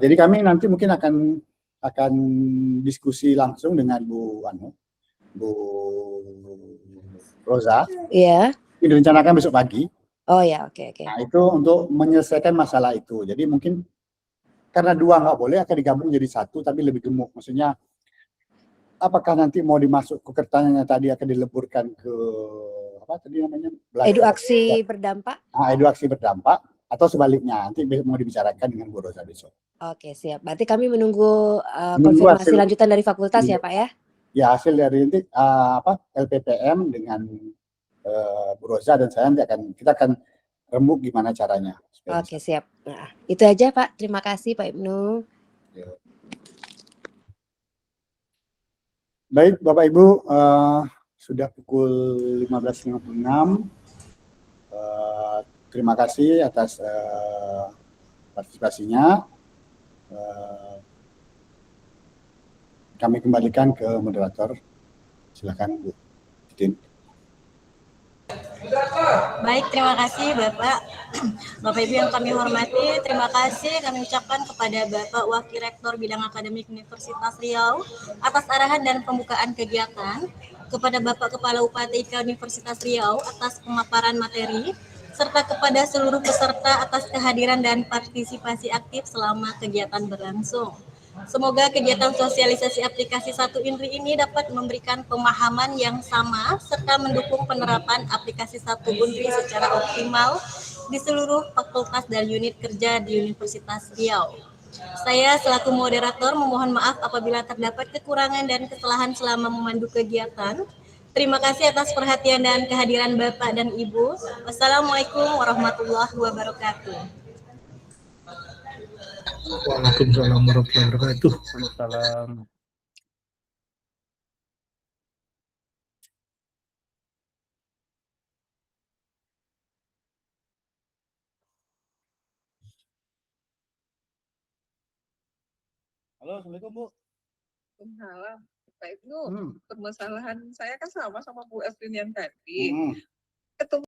Jadi kami nanti mungkin akan diskusi langsung dengan Bu Roza. Iya. Ini direncanakan besok pagi. Oh ya, oke. Nah, itu untuk menyelesaikan masalah itu. Jadi mungkin karena dua nggak boleh akan digabung jadi satu, tapi lebih gemuk. Maksudnya, apakah nanti mau dimasuk ke kertannya tadi akan dileburkan ke apa tadi namanya? Eduaksi berdampak. Nah, eduaksi berdampak atau sebaliknya nanti mau dibicarakan dengan Bu Roza besok. Oke, siap. Berarti kami menunggu konfirmasi lanjutan dari fakultas ya, Pak ya? Ya, hasil dari nanti LPPM dengan Bu Roza dan saya nanti kita akan rembuk gimana caranya. Oke, siap. Nah, itu aja Pak. Terima kasih Pak Ibnu. Baik, Bapak Ibu, sudah pukul 15.56. Terima kasih atas partisipasinya. Kami kembalikan ke moderator. Silakan Bu Titin. Baik, terima kasih Bapak. Bapak Ibu yang kami hormati, terima kasih kami ucapkan kepada Bapak Wakil Rektor Bidang Akademik Universitas Riau atas arahan dan pembukaan kegiatan, kepada Bapak Kepala UPATIK Universitas Riau atas pemaparan materi, serta kepada seluruh peserta atas kehadiran dan partisipasi aktif selama kegiatan berlangsung. Semoga kegiatan sosialisasi aplikasi 1 INRI ini dapat memberikan pemahaman yang sama serta mendukung penerapan aplikasi 1 INRI secara optimal di seluruh fakultas dan unit kerja di Universitas Riau. Saya selaku moderator memohon maaf apabila terdapat kekurangan dan kesalahan selama memandu kegiatan. Terima kasih atas perhatian dan kehadiran Bapak dan Ibu. Wassalamualaikum warahmatullahi wabarakatuh. Waalaikumsalam warahmatullahi wabarakatuh. Waalaikumsalam. Halo, Assalamualaikum Bu. Waalaikumsalam. Pak Ibnu, permasalahan saya kan sama Bu Evelyn yang tadi. Ketemu